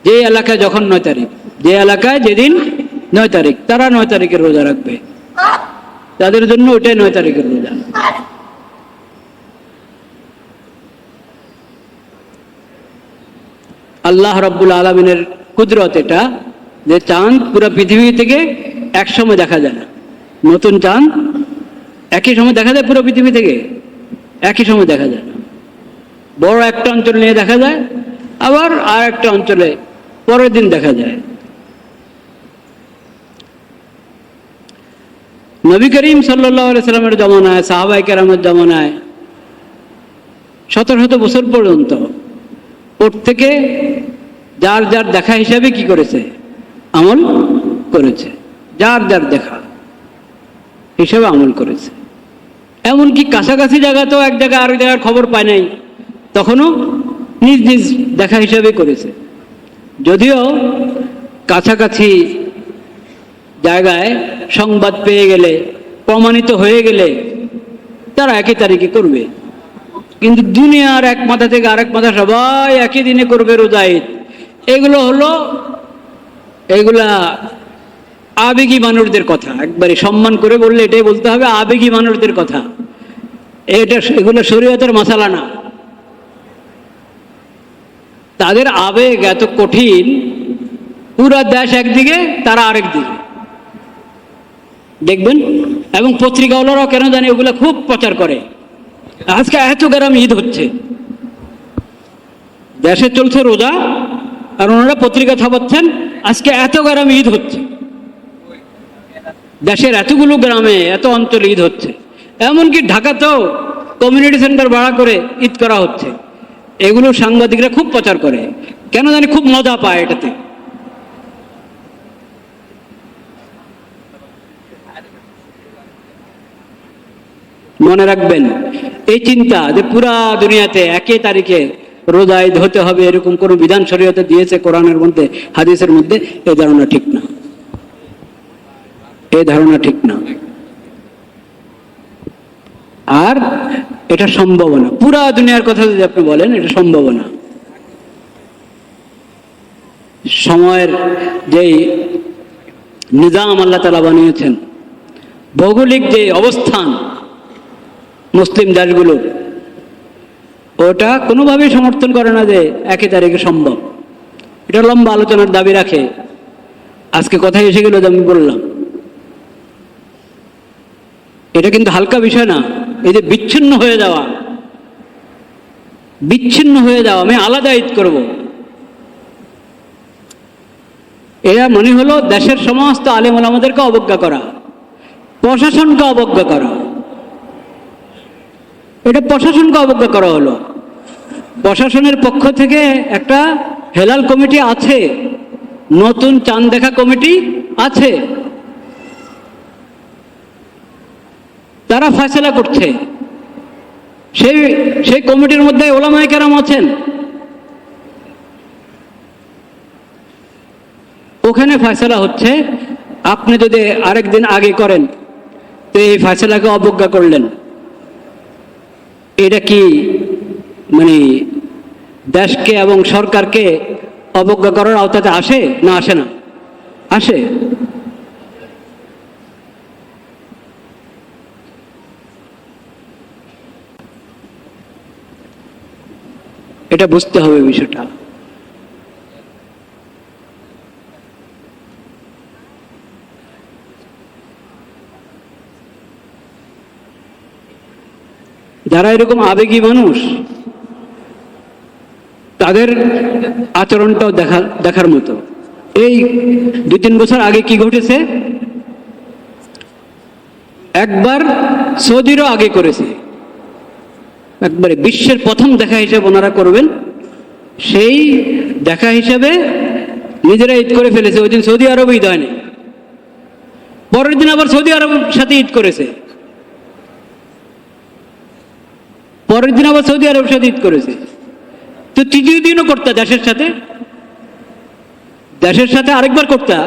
Speaker 1: যে এলাকায় যখন 9 তারিখ, যে এলাকায় যেদিন 9 তারিখ, তারা 9 তারিখের রোজা রাখবে, তাদের জন্য ওইটাই 9 তারিখের রোজা। আল্লাহ রাব্বুল আলামিনের কুদরত এটা, যে চাঁদ পুরো পৃথিবী থেকে এক সময় দেখা যায় না। নতুন চাঁদ একই সময় দেখা যায় পুরো পৃথিবী থেকে, একই সময় দেখা যায় না। বড় একটা অঞ্চল নিয়ে দেখা যায়, আবার আর একটা অঞ্চলে পরের দিন দেখা যায়। নবী করিম সাল্লাল্লাহু আলাইহি সাল্লামের জমানায়, সাহাবায়ে কেরামের জমানায় 1700 বছর পর্যন্ত প্রত্যেকে যার যার দেখা হিসাবে কি করেছে? আমল করেছে। যার যার দেখা হিসাবে আমল করেছে। এমনকি কাছাকাছি জায়গাতেও এক জায়গায় আরেক জায়গার খবর পায় নাই, তখনও নিজ নিজ দেখা হিসাবে করেছে। যদিও কাছাকাছি জায়গায় সংবাদ পেয়ে গেলে, প্রমাণিত হয়ে গেলে তারা একই তারিখে করবে, কিন্তু দুনিয়ার এক মাথা থেকে আরেক মাথা সবাই একই দিনে করবে রোজা ঈদ, এগুলা আবেগী মানুষদের কথা। একবারে সম্মান করে বললে এটাই বলতে হবে, আবেগী মানুষদের কথা। এগুলো শরীয়তের মাসালা না। তাদের আবেগ এত কঠিন, পুরা দেশ একদিকে, তারা আরেক দিকে দেখবেন। এবং পত্রিকাওয়ালারাও কেন জানি ওগুলো খুব প্রচার করে, আজকে এত গ্রাম ঈদ হচ্ছে, দেশে চলছে রোজা, আর ওনারা পত্রিকা ছাপাচ্ছেন আজকে এত গ্রাম ঈদ হচ্ছে, দেশের এতগুলো গ্রামে এত অঞ্চলে ঈদ হচ্ছে। এমনকি ঢাকাতেও কমিউনিটি সেন্টার ভাড়া করে ঈদ করা হচ্ছে। এগুলো সাংবাদিকরা খুব প্রচার করে, কেন জানি খুব মজা পায় এটাতে। মনে রাখবেন, এই চিন্তা যে পুরা দুনিয়াতে একই তারিখে রোজা ঈদ হতে হবে এরকম কোন বিধান শরীয়তে দিয়েছে কোরআনের মধ্যে, হাদিসের মধ্যে, এই ধারণা ঠিক না। এই ধারণা ঠিক না। আর এটা সম্ভব না। পুরা দুনিয়ার কথা যদি আপনি বলেন, এটা সম্ভব না। সময়ের যেই নিজাম আল্লাহ তাআলা বানিয়েছেন, ভৌগোলিক যে অবস্থান মুসলিম দেশগুলোর, ওটা কোনোভাবেই সমর্থন করে না যে একই তারিখে সম্ভব। এটা লম্বা আলোচনার দাবি রাখে। আজকে কথাই এসে গেল যে আমি বললাম, এটা কিন্তু হালকা বিষয় না। এই যে বিচ্ছিন্ন হয়ে যাওয়া, আমি আলাদা ঈদ করব, এরা মনে হলো দেশের সমস্ত আলেম ওলামাদেরকে অবজ্ঞা করা, প্রশাসনকে অবজ্ঞা করা। এটা প্রশাসনকে অবজ্ঞা করা হলো। প্রশাসনের পক্ষ থেকে একটা হেলাল কমিটি আছে, নতুন চাঁদ দেখা কমিটি আছে, তারা ফয়সালা করছে। সেই কমিটির মধ্যে ওলামায়ে কেরাম আছেন। ওখানে ফয়সালা হচ্ছে, আপনি যদি আরেকদিন আগে করেন তো এই ফয়সালাকে অবজ্ঞা করলেন। এটা কি মানে দেশকে এবং সরকারকে অবজ্ঞা করার আওতাতে আসে না আসে না? আসে। এটা বুঝতে হবে বিষয়টা। যারা এরকম আবেগী মানুষ, তাদের আচরণটাও দেখার মতো। এই 2-3 বছর আগে কি ঘটেছে, একবার সৌদিরও আগে করেছে, একবারে বিশ্বের প্রথম দেখা হিসেবে ওনারা করবেন, সেই দেখা হিসাবে নিজেরা ঈদ করে ফেলেছে। ওই দিন সৌদি আরব ঈদ হয়নি, পরের দিন আবার সৌদি আরবের সাথে ঈদ করেছে, পরের দিন আবার সৌদি আরবের সাথে ঈদ করেছে। তো তৃতীয় দিনও করতা দেশের সাথে আরেকবার করতা।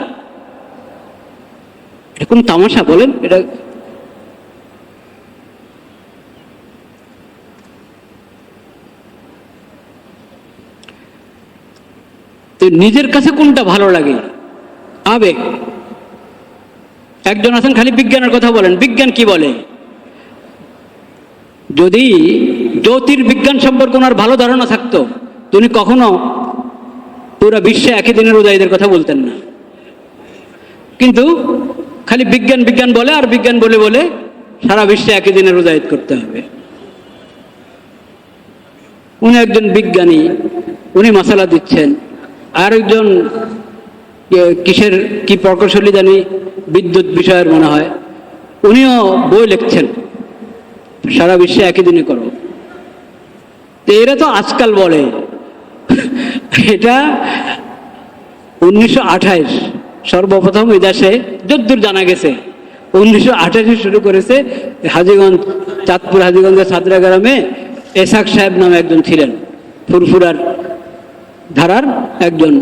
Speaker 1: এটা কোন তামাশা বলেন? এটা তো নিজের কাছে কোনটা ভালো লাগে? আবেগ। একজন আছেন খালি বিজ্ঞানের কথা বলেন, বিজ্ঞান কি বলে? যদি জ্যোতির্বিজ্ঞান সম্পর্কে ওনার ভালো ধারণা থাকতো, উনি কখনো পুরো বিশ্বে একই দিনের রোজা ঈদের কথা বলতেন না। কিন্তু খালি বিজ্ঞান বলে, আর বিজ্ঞান বলে সারা বিশ্বে একই দিনের রোজা ঈদ করতে হবে। উনি একজন বিজ্ঞানী, উনি মশালা দিচ্ছেন। আর একজন কিসের কি প্রকৌশলী জানি, বিদ্যুৎ বিষয়ের মনে হয়, উনিও বই লিখছেন সারা বিশ্বে একই দিনে করো। তো এরা তো আজকাল বলে, এটা 1928 সর্বপ্রথম এই দেশে যদ্দূর জানা গেছে 1928 শুরু করেছে। হাজীগঞ্জ, চাঁদপুর হাজীগঞ্জের সাদরা গ্রামে এসাক সাহেব নামে একজন ছিলেন, ফুরফুরার ধারার একজন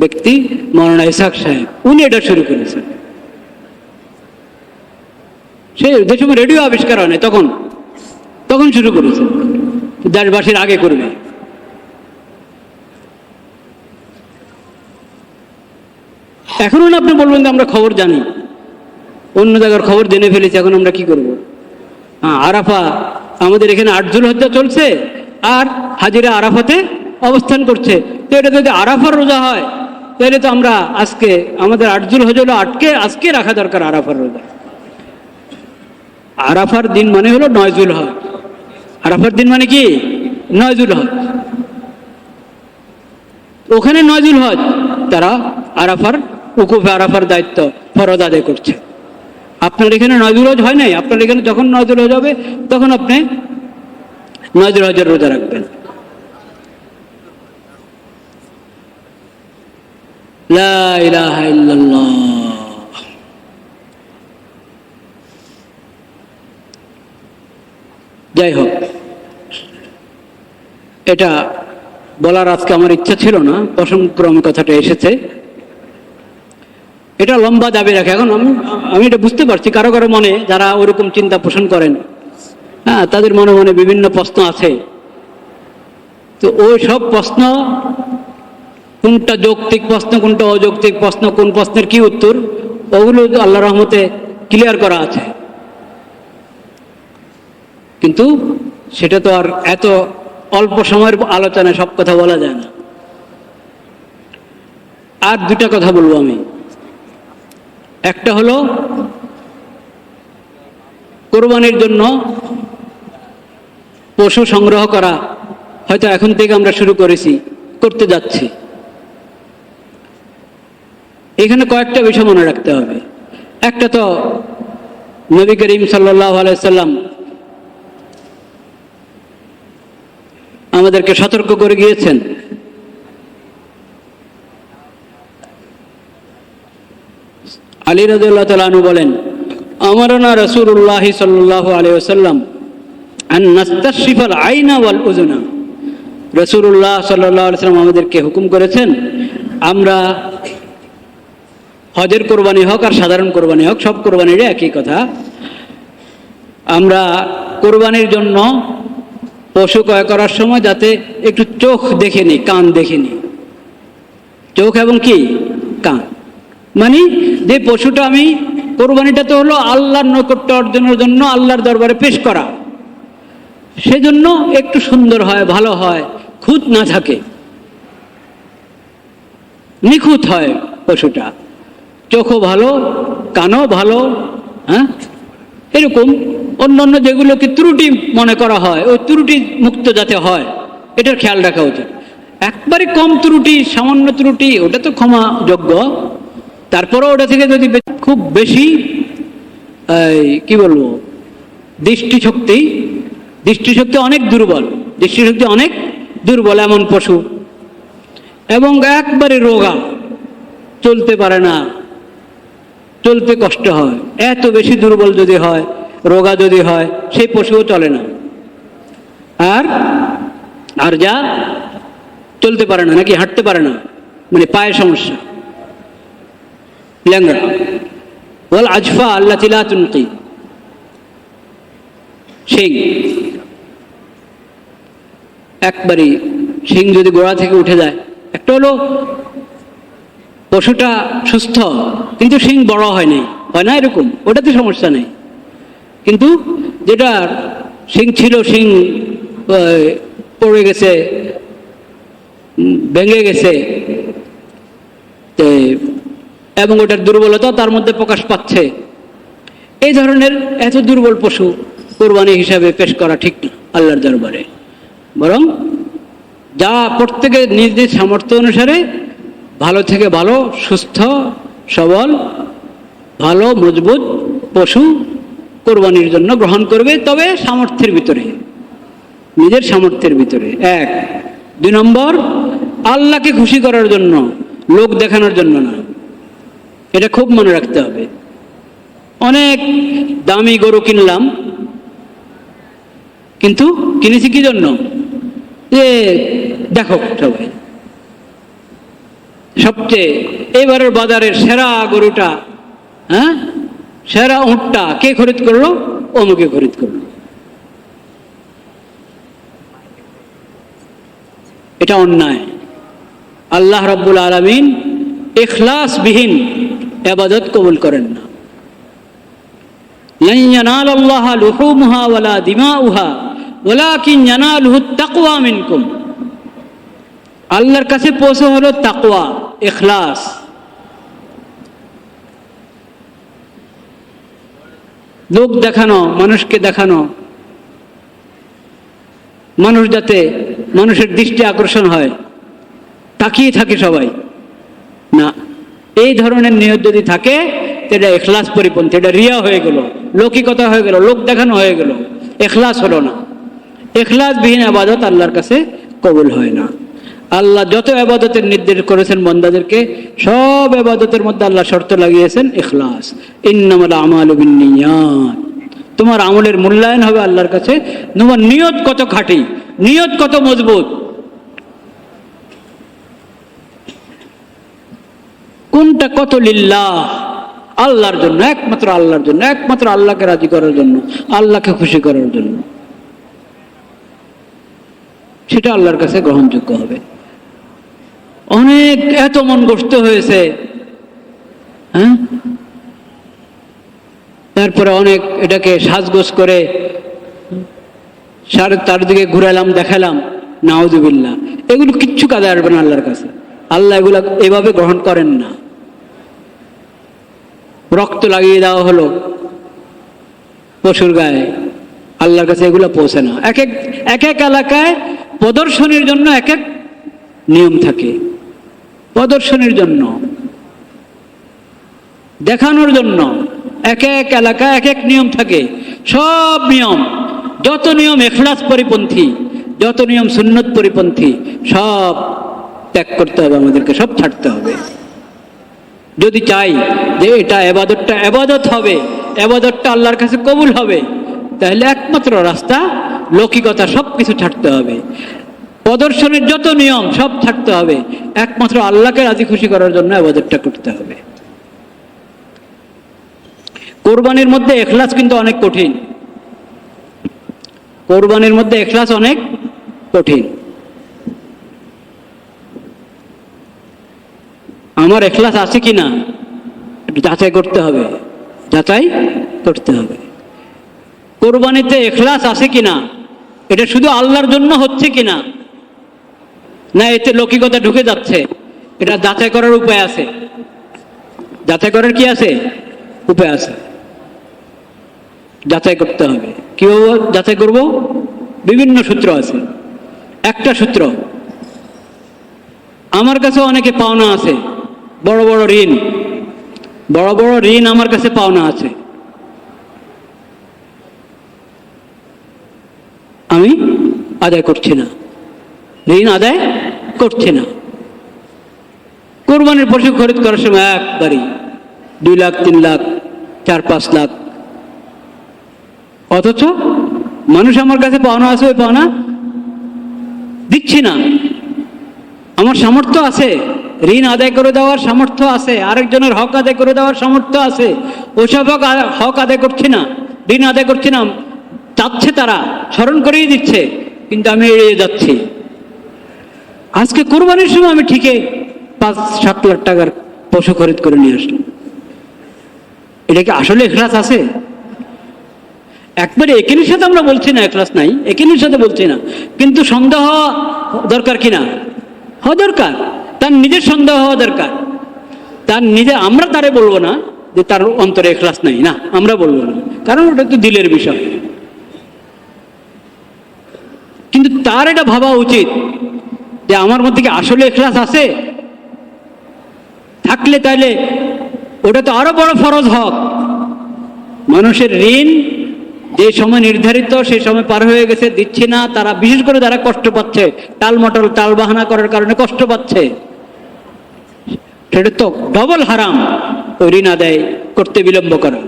Speaker 1: ব্যক্তি, মৌলানা ইসাক সাহেব, উনি এটা শুরু করেছেন। সে যে সময় রেডিও আবিষ্কার হয় না তখন তখন শুরু করেছে, দেশবাসীর আগে করবে। এখনো না আপনি বলবেন যে আমরা খবর জানি, অন্য জায়গার খবর জেনে ফেলেছি, এখন আমরা কি করব? আরাফা আমাদের এখানে 8 যুলহজ্জা চলছে আর হাজিরা আরাফাতে অবস্থান করছে। তো এটা যদি আরাফার রোজা হয় তাহলে তো আমরা আজকে আমাদের 8 যুলহজ্জা হলো আজকে রাখা দরকার আরাফার রোজা। আরাফার দিন মানে হলো 9 যুলহজ। আরাফার দিন মানে কি? 9 যুলহজ। ওখানে 9 যুলহজ তারা আরাফার উকুফে আরাফার দায়িত্ব ফরজ আদায় করছে। আপনার এখানে 9 যুলহজ হয় নাই, আপনার এখানে যখন 9 যুলহজ হবে তখন আপনি 9 যুলহজের রোজা রাখবেন। লা ইলাহা ইল্লাল্লাহ। যাই হোক, এটা বলার আজকে আমার ইচ্ছা ছিল না, প্রসঙ্গক্রমে কথাটা এসেছে। এটা লম্বা দাবি রাখে। এখন আমি এটা বুঝতে পারছি কারো কারো মনে, যারা ওরকম চিন্তা পোষণ করেন, তাদের মনে মনে বিভিন্ন প্রশ্ন আছে। তো ওই সব প্রশ্ন, কোনটা যৌক্তিক প্রশ্ন, কোনটা অযৌক্তিক প্রশ্ন, কোন প্রশ্নের কি উত্তর, ওগুলো আল্লাহর রহমতে ক্লিয়ার করা আছে। কিন্তু সেটা তো আর এত অল্প সময়ের আলোচনায় সব কথা বলা যায় না। আর দুটা কথা বলবো আমি। একটা হলো কোরবানির জন্য পশু সংগ্রহ করা, হয়তো এখন থেকে আমরা শুরু করেছি, করতে যাচ্ছি। এখানে কয়েকটা বিষয় মনে রাখতে হবে। একটা তো নবী করিম সাল্লাল্লাহু আলাইহি সাল্লাম আমাদেরকে সতর্ক করে গিয়েছেন, আলী রাদিয়াল্লাহু তাআলা আনহু বলেন, আমারানা রাসূলুল্লাহ সাল্লাল্লাহু আলাইহি ওয়াসাল্লাম আন নাস্তাশরিফাল আইনা ওয়াল উযুনা। রাসূলুল্লাহ সাল্লাল্লাহু আলাইহি ওয়াসাল্লাম আমাদেরকে হুকুম করেছেন, আমরা হজের কোরবানি হোক আর সাধারণ কোরবানি হোক, সব কোরবানির একই কথা, আমরা কোরবানির জন্য পশু ক্রয় করার সময় যাতে একটু চোখ দেখে নি, কান দেখে নি। চোখ এবং কি কান, মানে যে পশুটা আমি, কোরবানিটা তো হলো আল্লাহর নৈকট্য অর্জনের জন্য, আল্লাহর দরবারে পেশ করা, সেজন্য একটু সুন্দর হয়, ভালো হয়, খুঁত না থাকে, নিখুঁত হয় পশুটা, চোখও ভালো, কানও ভালো, এরকম অন্যান্য যেগুলোকে ত্রুটি মনে করা হয়, ওই ত্রুটি মুক্ত যাতে হয় এটার খেয়াল রাখা উচিত। একবারে কম ত্রুটি, সামান্য ত্রুটি, ওটা তো ক্ষমাযোগ্য। তারপরেও ওটা থেকে যদি খুব বেশি কি বলবো, দৃষ্টিশক্তি অনেক দুর্বল, দৃষ্টিশক্তি অনেক দুর্বল এমন পশু, এবং একবারে রোগা, চলতে পারে না, চলতে কষ্ট হয়, এত বেশি দুর্বল যদি হয়, রোগা যদি হয়, সেই পশুও চলে না। আর যা চলতে পারে না, নাকি হাঁটতে পারে না, মানে পায়ে সমস্যা, ল্যাংড়া, ওয়াল আজফা আল্লাতী লা তুনকি, শিং, একবারে শিং যদি গোড়া থেকে উঠে যায়। একটা হলো পশুটা সুস্থ কিন্তু শিং বড় হয়নি, হয় না এরকম, ওটাতে সমস্যা নেই। কিন্তু যেটা শিং ছিল, শিং পড়ে গেছে, ভেঙে গেছে, এবং ওটার দুর্বলতা তার মধ্যে প্রকাশ পাচ্ছে, এই ধরনের এত দুর্বল পশু কোরবানি হিসাবে পেশ করা ঠিক না আল্লাহর দরবারে। বরং যা প্রত্যেকের নিজ নিজ সামর্থ্য অনুসারে ভালো থেকে ভালো, সুস্থ সবল, ভালো মজবুত পশু কোরবানির জন্য গ্রহণ করবে, তবে সামর্থ্যের ভিতরে, নিজের সামর্থ্যের ভিতরে। এক। 2 নম্বর, আল্লাহকে খুশি করার জন্য, লোক দেখানোর জন্য না। এটা খুব মনে রাখতে হবে। অনেক দামি গরু কিনলাম, কিন্তু কিনেছি কি জন্য? যে দেখো সবাই, সবচেয়ে এবারের বাজারের সেরা গরুটা, হ্যাঁ, সেরা উঁটটা কে খরিদ করলো? অমুকে খরিদ করলো। এটা অন্যায়। আল্লাহ রাব্বুল আলামিন ইখলাসবিহীন ইবাদত কবুল করেন না। লান ইয়ানালাল্লাহা লুহুমুহা ওয়ালা দিমাউহা ওয়ালাকিন ইয়ানালুহুত তাকওয়া মিনকুম। আল্লাহর কাছে পৌঁছে হলো তাকওয়া, ইখলাস। লোক দেখানো, মানুষকে দেখানো, মানুষ যাতে মানুষের দৃষ্টি আকর্ষণ হয়, তাকিয়ে থাকে সবাই, না। এই ধরনের নিয়ত যদি থাকে, এটা ইখলাস পরিপন্থী, এটা রিয়া হয়ে গেল, লৌকিকতা হয়ে গেল, লোক দেখানো হয়ে গেল, ইখলাস হলো না। ইখলাসবিহীন ইবাদত আল্লাহর কাছে কবুল হয় না। আল্লাহ যত ইবাদতের নির্দেশ করেছেন বান্দাদেরকে, সব ইবাদতের মধ্যে আল্লাহ শর্ত লাগিয়েছেন ইখলাস। ইন্নামাল আমালু বিন্নিয়াত। তোমার আমলের মূল্যায়ন হবে আল্লাহর কাছে তোমার নিয়ত কত খাঁটি, নিয়ত কত মজবুত, কোনটা কত লিল্লাহ, আল্লাহর জন্য, একমাত্র আল্লাহর জন্য, একমাত্র আল্লাহকে রাজি করার জন্য, আল্লাহকে খুশি করার জন্য, সেটা আল্লাহর কাছে গ্রহণযোগ্য হবে। অনেক এত মন কষ্ট হয়েছে, হ্যাঁ, তারপরে অনেক এটাকে সাজগোজ করে তার দিকে ঘুরালাম, দেখালাম, নাউযুবিল্লাহ। এগুলো কিচ্ছু কাজে আসবে না আল্লাহর কাছে। আল্লাহ এগুলা এভাবে গ্রহণ করেন না। রক্ত লাগিয়ে দেওয়া হলো পশুর গায়ে, আল্লাহর কাছে এগুলো পৌঁছে না। এক এক এলাকায় প্রদর্শনীর জন্য এক এক নিয়ম থাকে, প্রদর্শনীর জন্য, দেখানোর জন্য এক এক এলাকায় এক এক নিয়ম থাকে। সব নিয়ম, যত নিয়ম ইখলাস পরিপন্থী, যত নিয়ম সুন্নত পরিপন্থী, সব ত্যাগ করতে হবে আমাদেরকে, সব ছাড়তে হবে। যদি চাই যে এটা ইবাদতটা ইবাদত হবে, ইবাদতটা আল্লাহর কাছে কবুল হবে, তাহলে একমাত্র রাস্তা লৌকিকতা সব কিছু ছাড়তে হবে, প্রদর্শনের যত নিয়ম সব ছাড়তে হবে, একমাত্র আল্লাহকে রাজি খুশি করার জন্য ইবাদতটা করতে হবে। কোরবানির মধ্যে ইখলাস কিন্তু অনেক কঠিন, কোরবানির মধ্যে ইখলাস অনেক কঠিন। আমার ইখলাস আছে কিনা একটু যাচাই করতে হবে, যাচাই করতে হবে। কোরবানিতে ইখলাস আছে কিনা, এটা শুধু আল্লাহর জন্য হচ্ছে কিনা, না এতে লৌকিকতা ঢুকে যাচ্ছে, এটা যাচাই করার উপায় আছে। যাচাই করার কি আছে? উপায় আছে, যাচাই করতে হবে। কিভাবে যাচাই করব? বিভিন্ন সূত্র আছে। একটা সূত্র, আমার কাছে অনেকে পাওনা আছে, বড় বড় ঋণ, বড় বড় ঋণ আমার কাছে পাওনা আছে, আমি আদায় করছি না, ঋণ আদায় করছি না। কোরবানির পশু খরিদ করার সময় একবারই 2 লাখ 3 লাখ 4-5 লাখ, অথচ মানুষ আমার কাছে পাওনা আছে, ওই পাওনা দিচ্ছি না। আমার সামর্থ্য আছে, ঋণ আদায় করে দেওয়ার সামর্থ্য আছে, আরেকজনের হক আদায় করে দেওয়ার সামর্থ্য আছে, ওসব হক আদায় করছি না, ঋণ আদায় করছি না। চাচ্ছে তারা, স্মরণ করেই দিচ্ছে, কিন্তু আমি এড়িয়ে যাচ্ছি। আজকে কোরবানির সময় আমি ঠিকই 5-7 লাখ টাকার পশু খরিদ করে নিয়ে আসলাম। এটা কি আসলে ইখলাস আছে? একবারে একিনের সাথে আমরা বলছি না ইখলাস নাই, একিনের সাথে বলছি না, কিন্তু সন্দেহ দরকার কিনা? হওয়া দরকার, তার নিজের সন্দেহ হওয়া দরকার। তার নিজে, আমরা তারে বলবো না যে তার অন্তরে ইখলাস নাই, না, আমরা বলবো না, কারণ ওটা তো দিলের বিষয়। কিন্তু তার এটা ভাবা উচিত যে আমার মধ্যে কি আসলে ইখলাস আছে? থাকলে তাইলে ওটা তো আরো বড় ফরজ হক মানুষের ঋণ যে সময় নির্ধারিত সেই সময় পার হয়ে গেছে, দিচ্ছি না, তারা বিশেষ করে যারা কষ্ট পাচ্ছে, টালমটল টাল বাহানা করার কারণে কষ্ট পাচ্ছে, সেটা তো ডবল হারাম ওই ঋণ আদায় করতে বিলম্ব করা।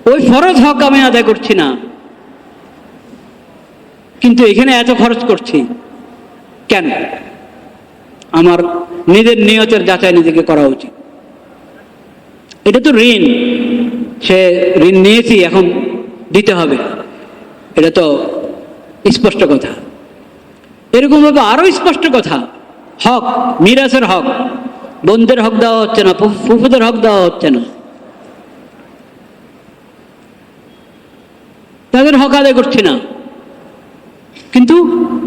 Speaker 1: ওই ফরজ হক আমি আদায় করছি না, কিন্তু এখানে এত খরচ করছি কেন? আমার নিজের নিয়তের যাচাই নিজেকে করা উচিত। এটা তো ঋণ, সে ঋণ নিয়েছি এখন দিতে হবে, এটা তো স্পষ্ট কথা। এরকম ভাবে আরো স্পষ্ট কথা, হক, মিরাসের হক, বোনদের হক দেওয়া হচ্ছে না, ফুফুদের হক দেওয়া হচ্ছে না, তাদের হক আদায় করছি না। কিন্তু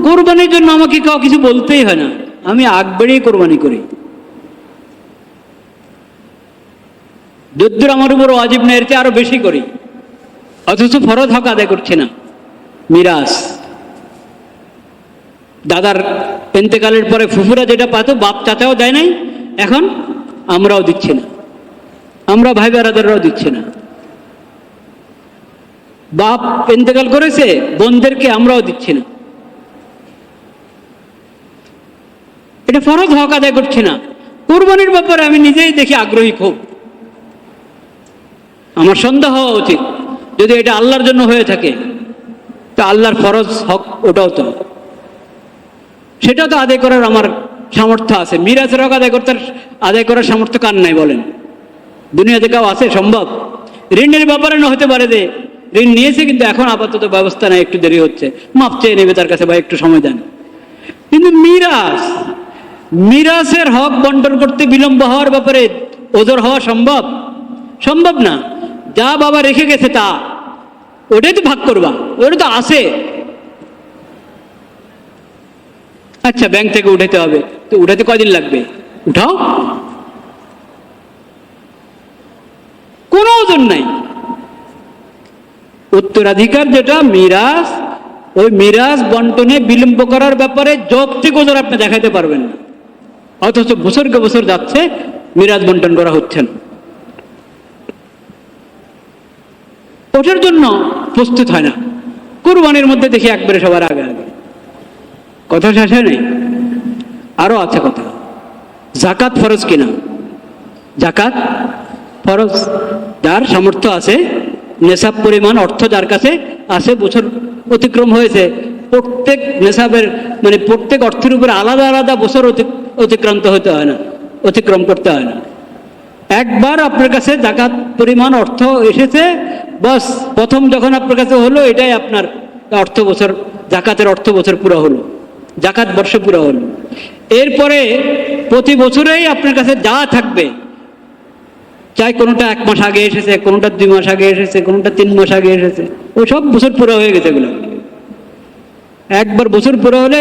Speaker 1: কোরবানির জন্য আমাকে কাউ কিছু বলতেই হয় না, আমি আগ বেড়েই কোরবানি করি। যদ্দূর আমার উপর ওয়াজিব না, এর চেয়ে আরো বেশি করি, অথচ ফরজ হক আদায় করছি না। মিরাস, দাদার ইন্তেকালের পরে ফুফুরা যেটা পাতো বাপ চাচাও দেয় নাই, এখন আমরাও দিচ্ছি না, আমরা ভাই বেড়াদাররাও দিচ্ছি না। বাপ ইন্তেকাল করেছে, বোনদেরকে আমরাও দিচ্ছি না, এটা ফরজ হক আদায় করছি না। কোরবানির ব্যাপারে আমি নিজেই দেখি আগ্রহী খুব, আমার সন্দেহ হওয়া উচিত যদি এটা আল্লাহর জন্য হয়ে থাকে, তা আল্লাহর ফরজ হক ওটাও তো, সেটাও তো আদায় করার আমার সামর্থ্য আছে। মিরাজের হক আদায় করার সামর্থ্য কার নাই বলেন? দুনিয়াতে কেউ আছে সম্ভব? ঋণের ব্যাপারে না হতে পারে যে ঋণ নিয়েছে কিন্তু এখন আপাতত ব্যবস্থা নাই, একটু দেরি হচ্ছে, মাপ চেয়ে নেবে তার কাছে, বা একটু সময় দেন। কিন্তু মিরাসের হক বন্টন করতে বিলম্ব হওয়ার ব্যাপারে ওজর হওয়া সম্ভব? সম্ভব না। যা বাবা রেখে গেছে তা ওটাই তো ভাগ করবা, ওটা তো আছে। আচ্ছা, ব্যাংক থেকে উঠাতে হবে, তো উঠাতে কয়দিন লাগবে? উঠাও, কোনো ওজন নাই। উত্তরাধিকার যেটা মিরাস, ওই মিরাস বন্টনে বিলম্ব করার ব্যাপারে যৌক্তিক ওজোর আপনি দেখাতে পারবেন না, অথচ বছরকে বছর যাচ্ছে মিরাজ বন্টন করা হচ্ছে না, ওটার জন্য প্রস্তুত হয় না। কুরবানির মধ্যে দেখি একবারে সবার আগে আগে। কথা শেষে নেই, আরো আছে কথা। জাকাত ফরজ কিনা? জাকাত ফরজ। যার সামর্থ্য আছে, নেশাব পরিমাণ অর্থ যার কাছে আছে, বছর অতিক্রম হয়েছে, প্রত্যেক নেশাবের মানে প্রত্যেক অর্থের উপরে আলাদা আলাদা বছর অতিক্রান্ত হতে হয় না, অতিক্রম করতে হয় না। একবার আপনার কাছে জাকাত পরিমাণ অর্থ এসেছে, বাস প্রথম যখন আপনার কাছে হলো, এটাই আপনার অর্থ বছর, জাকাতের অর্থ বছর পুরো হলো, জাকাত বর্ষ পুরো হলো। এরপরে প্রতি বছরেই আপনার কাছে যা থাকবে, চাই কোনোটা 1 মাস আগে এসেছে, কোনোটা 2 মাস আগে এসেছে, কোনোটা 3 মাস আগে এসেছে, ওই সব বছর পুরো হয়ে গেছে। এগুলো একবার বছর পুরো হলে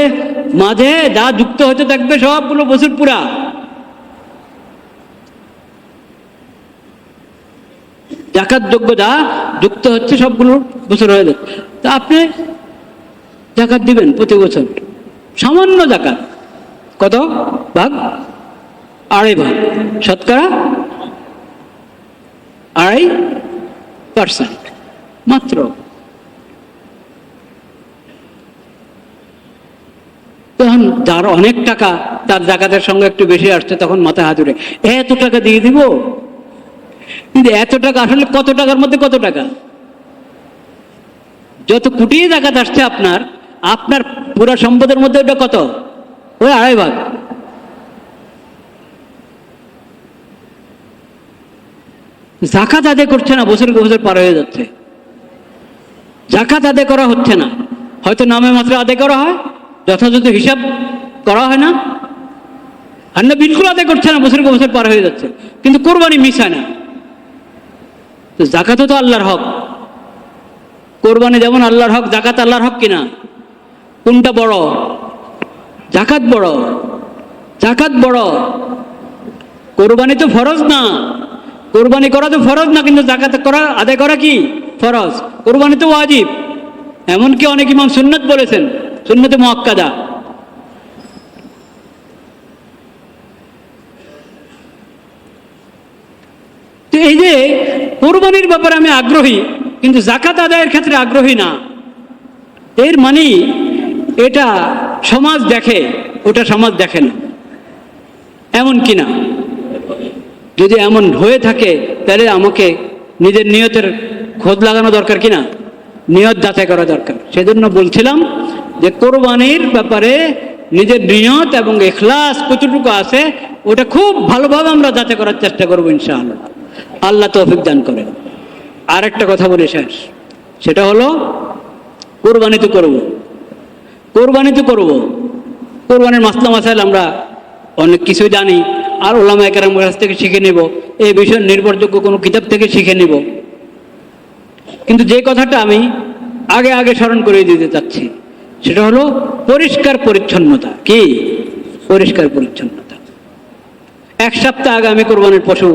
Speaker 1: মাঝে যা যুক্ত হতে থাকবে সবগুলো বছর পুরা। জাকাত যোগ্য যা যুক্ত হচ্ছে সবগুলো বছর হয়ে যাচ্ছে। তা আপনি জাকাত দিবেন প্রতি বছর, সামান্য জাকাত, কত ভাগ? 2.5 ভাগ, শতকরা 2.5% মাত্র। তখন যার অনেক টাকা, তার জাকাতের সঙ্গে একটু বেশি আসছে, তখন মাথায় হাত উঠে এত টাকা দিয়ে দিব। কিন্তু এত টাকা আসলে কত টাকার মধ্যে কত টাকা? যত কোটি জাকাত আসছে আপনার আপনার পুরো সম্পদের মধ্যে ওটা কত? ওই 2.5 ভাগ। জাকাত আদায় করছে না, বছরকে বছর পার হয়ে যাচ্ছে, জাকাত আদায় করা হচ্ছে না। হয়তো নামে মাত্র আদায় করা হয়, যথাযথ হিসাব করা হয় না, আর না বিলকুল আদায় করছে না, বছরকে বছর পার হয়ে যাচ্ছে। কিন্তু কোরবানি মিস হয় না। তো জাকাতও তো আল্লাহর হক, কোরবানি যেমন আল্লাহর হক, জাকাত আল্লাহর হক কিনা? কোনটা বড়? জাকাত বড়, জাকাত বড়। কোরবানি তো ফরজ না, কোরবানি করা তো ফরজ না, কিন্তু জাকাত করা, আদায় করা কি ফরজ। কোরবানি তো ওয়াজিব, এমনকি অনেক ইমাম সুন্নাত বলেছেন, সুন্নতে মুআক্কাদা। তো এই যে কোরবানির ব্যাপারে আমি আগ্রহী, কিন্তু জাকাত আদায়ের ক্ষেত্রে আগ্রহী না, এর মানে এটা সমাজ দেখে, ওটা সমাজ দেখে না, এমন কিনা? যদি এমন হয়ে থাকে তাহলে আমাকে নিজের নিয়তের খোঁজ লাগানো দরকার কিনা, নিয়ত যাচাই করা দরকার। সেজন্য বলছিলাম যে কোরবানির ব্যাপারে নিজের নিয়ত এবং ইখলাস কতটুকু আছে ওটা খুব ভালোভাবে আমরা যাচাই করার চেষ্টা করবো ইনশাআল্লাহ। আল্লাহ তৌফিক দান করেন। আর একটা কথা বলে শেষ, সেটা হলো কোরবানি তো করবো, কোরবানি তো করবো, কোরবানির মাসলা মাসাইল আমরা অনেক কিছু জানি, আর ওলামায়ে কেরামের কাছ থেকে শিখে নেব, এই বিষয়ে নির্ভরযোগ্য কোনো কিতাব থেকে শিখে নেব। কিন্তু যে কথাটা আমি আগে আগে স্মরণ করে দিতে চাচ্ছি সেটা হলো পরিষ্কার পরিচ্ছন্নতা। কি পরিষ্কার পরিচ্ছন্নতা? এক সপ্তাহ আগে আমি কোরবানির পশু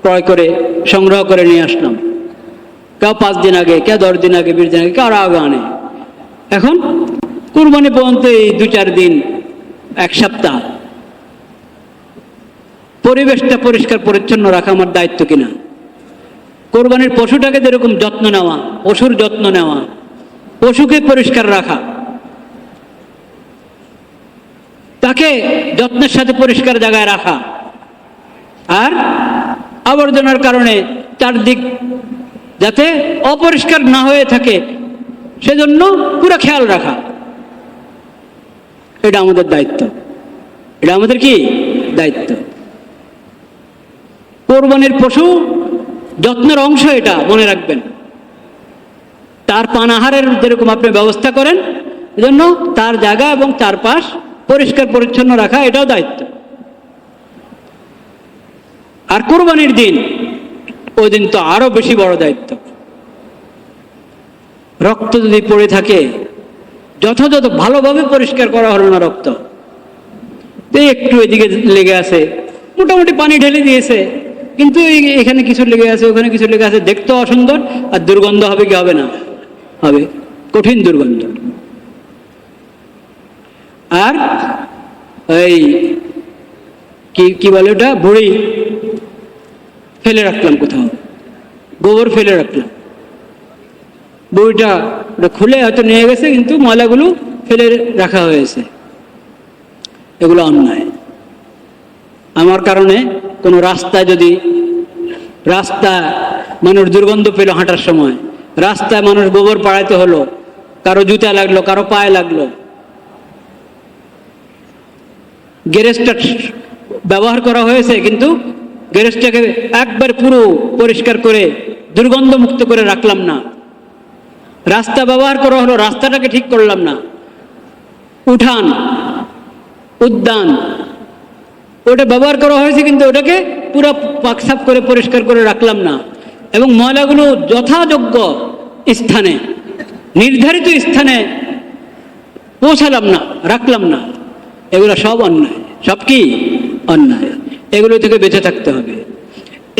Speaker 1: ক্রয় করে সংগ্রহ করে নিয়ে আসলাম, কেউ 5 দিন আগে, কেউ 10 দিন আগে, 20 দিন আগে, কেউ আরো আগে আনে। এখন কোরবানি পর্যন্ত এই 2-4 দিন, এক সপ্তাহ, পরিবেশটা পরিষ্কার পরিচ্ছন্ন রাখা আমার দায়িত্ব কিনা? কোরবানির পশুটাকে যেরকম যত্ন নেওয়া, পশুর যত্ন নেওয়া, পশুকে পরিষ্কার রাখা, তাকে যত্নের সাথে পরিষ্কার জায়গায় রাখা, আর আবর্জনার কারণে চারদিক যাতে অপরিষ্কার না হয়ে থাকে সেজন্য পুরো খেয়াল রাখা, এটা আমাদের দায়িত্ব। এটা আমাদের কি দায়িত্ব? কোরবানির পশু যত্নের অংশ, এটা মনে রাখবেন। তার পানাহারের যেরকম আপনি ব্যবস্থা করেন, এজন্য তার জায়গা এবং চারপাশ পরিষ্কার পরিচ্ছন্ন রাখা, এটাও দায়িত্ব। আর কোরবানির দিন, ওই দিন তো আরো বেশি বড় দায়িত্ব। রক্ত যদি পড়ে থাকে, যথাযথ ভালোভাবে পরিষ্কার করা হলো না, রক্ত একটু এদিকে লেগে আছে, মোটামুটি পানি ঢেলে দিয়েছে, কিন্তু এখানে কিছু লেগে আছে, ওখানে কিছু লেগে আছে, দেখতে অসুন্দর, আর দুর্গন্ধ হবে কি হবে না? হবে, কঠিন দুর্গন্ধ। আর এই কি বলে ওটা, বুড়ি ফেলে রাখলাম কোথাও, গোবর ফেলে রাখলাম, বইটা ওটা খুলে হয়তো নিয়ে গেছে, কিন্তু ময়লাগুলো ফেলে রাখা হয়েছে, এগুলো অন্যায়। আমার কারণে কোনো রাস্তায় যদি মানুষ দুর্গন্ধ পেল, হাঁটার সময় রাস্তায় মানুষ গোবর পাড়াইতে হলো, কারো জুতা লাগলো, কারো পায়ে লাগলো, গ্যারেজটা ব্যবহার করা হয়েছে কিন্তু গ্যারেজটাকে একবার পুরো পরিষ্কার করে দুর্গন্ধ মুক্ত করে রাখলাম না, রাস্তা ব্যবহার করা হলো, রাস্তাটাকে ঠিক করলাম না, উঠান, উদ্যান ওটা ব্যবহার করা হয়েছে কিন্তু ওটাকে পুরো পাকসাফ করে পরিষ্কার করে রাখলাম না, এবং ময়লাগুলো যথাযোগ্য স্থানে, নির্ধারিত স্থানে পৌঁছালাম না, রাখলাম না, এগুলো সব অন্যায়। সব কি অন্যায়? এগুলো থেকে বেঁচে থাকতে হবে।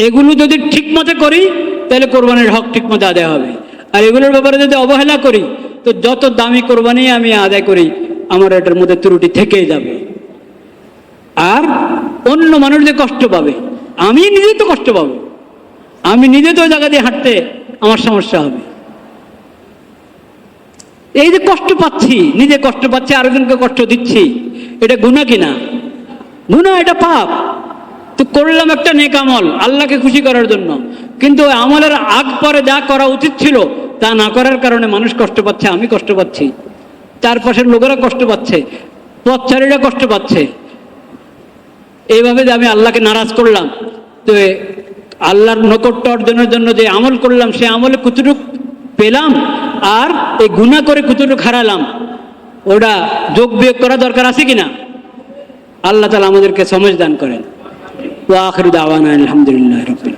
Speaker 1: এগুলো যদি ঠিক মতো করি তাহলে কোরবানির হক ঠিক মতো আদায় হবে, আর এগুলোর ব্যাপারে যদি অবহেলা করি তো যত দামি কোরবানি আমি আদায় করি আমার এটার মধ্যে ত্রুটি থেকেই যাবে, আর অন্য মানুষ যে কষ্ট পাবে, আমি নিজে তো কষ্ট পাবো, আমি নিজে তো ওই জায়গা দিয়ে হাঁটতে আমার সমস্যা হবে। এই যে কষ্ট পাচ্ছি, নিজে কষ্ট পাচ্ছি, আরেকজনকে কষ্ট দিচ্ছি, এটা গুনাহ কিনা? গুনাহ, এটা পাপ। তো করলাম একটা নেক আমল আল্লাহকে খুশি করার জন্য, কিন্তু ওই আমলের আগ পরে যা করা উচিত ছিল তা না করার কারণে মানুষ কষ্ট পাচ্ছে, আমি কষ্ট পাচ্ছি, চারপাশের লোকেরা কষ্ট পাচ্ছে, পথচারীরা কষ্ট পাচ্ছে। এইভাবে যে আমি আল্লাহকে নারাজ করলাম, তো আল্লাহর নৈকট্য অর্জনের জন্য যে আমল করলাম সে আমলে কতটুকু পেলাম, আর এই গুনাহ করে কতটুকু হারালাম, ওটা যোগ বিয়োগ করা দরকার আছে কিনা? আল্লাহ তাআলা আমাদেরকে সমঝ দান করেন। ওয়া আখিরু দাওয়ানা আলহামদুলিল্লাহি রাব্বিল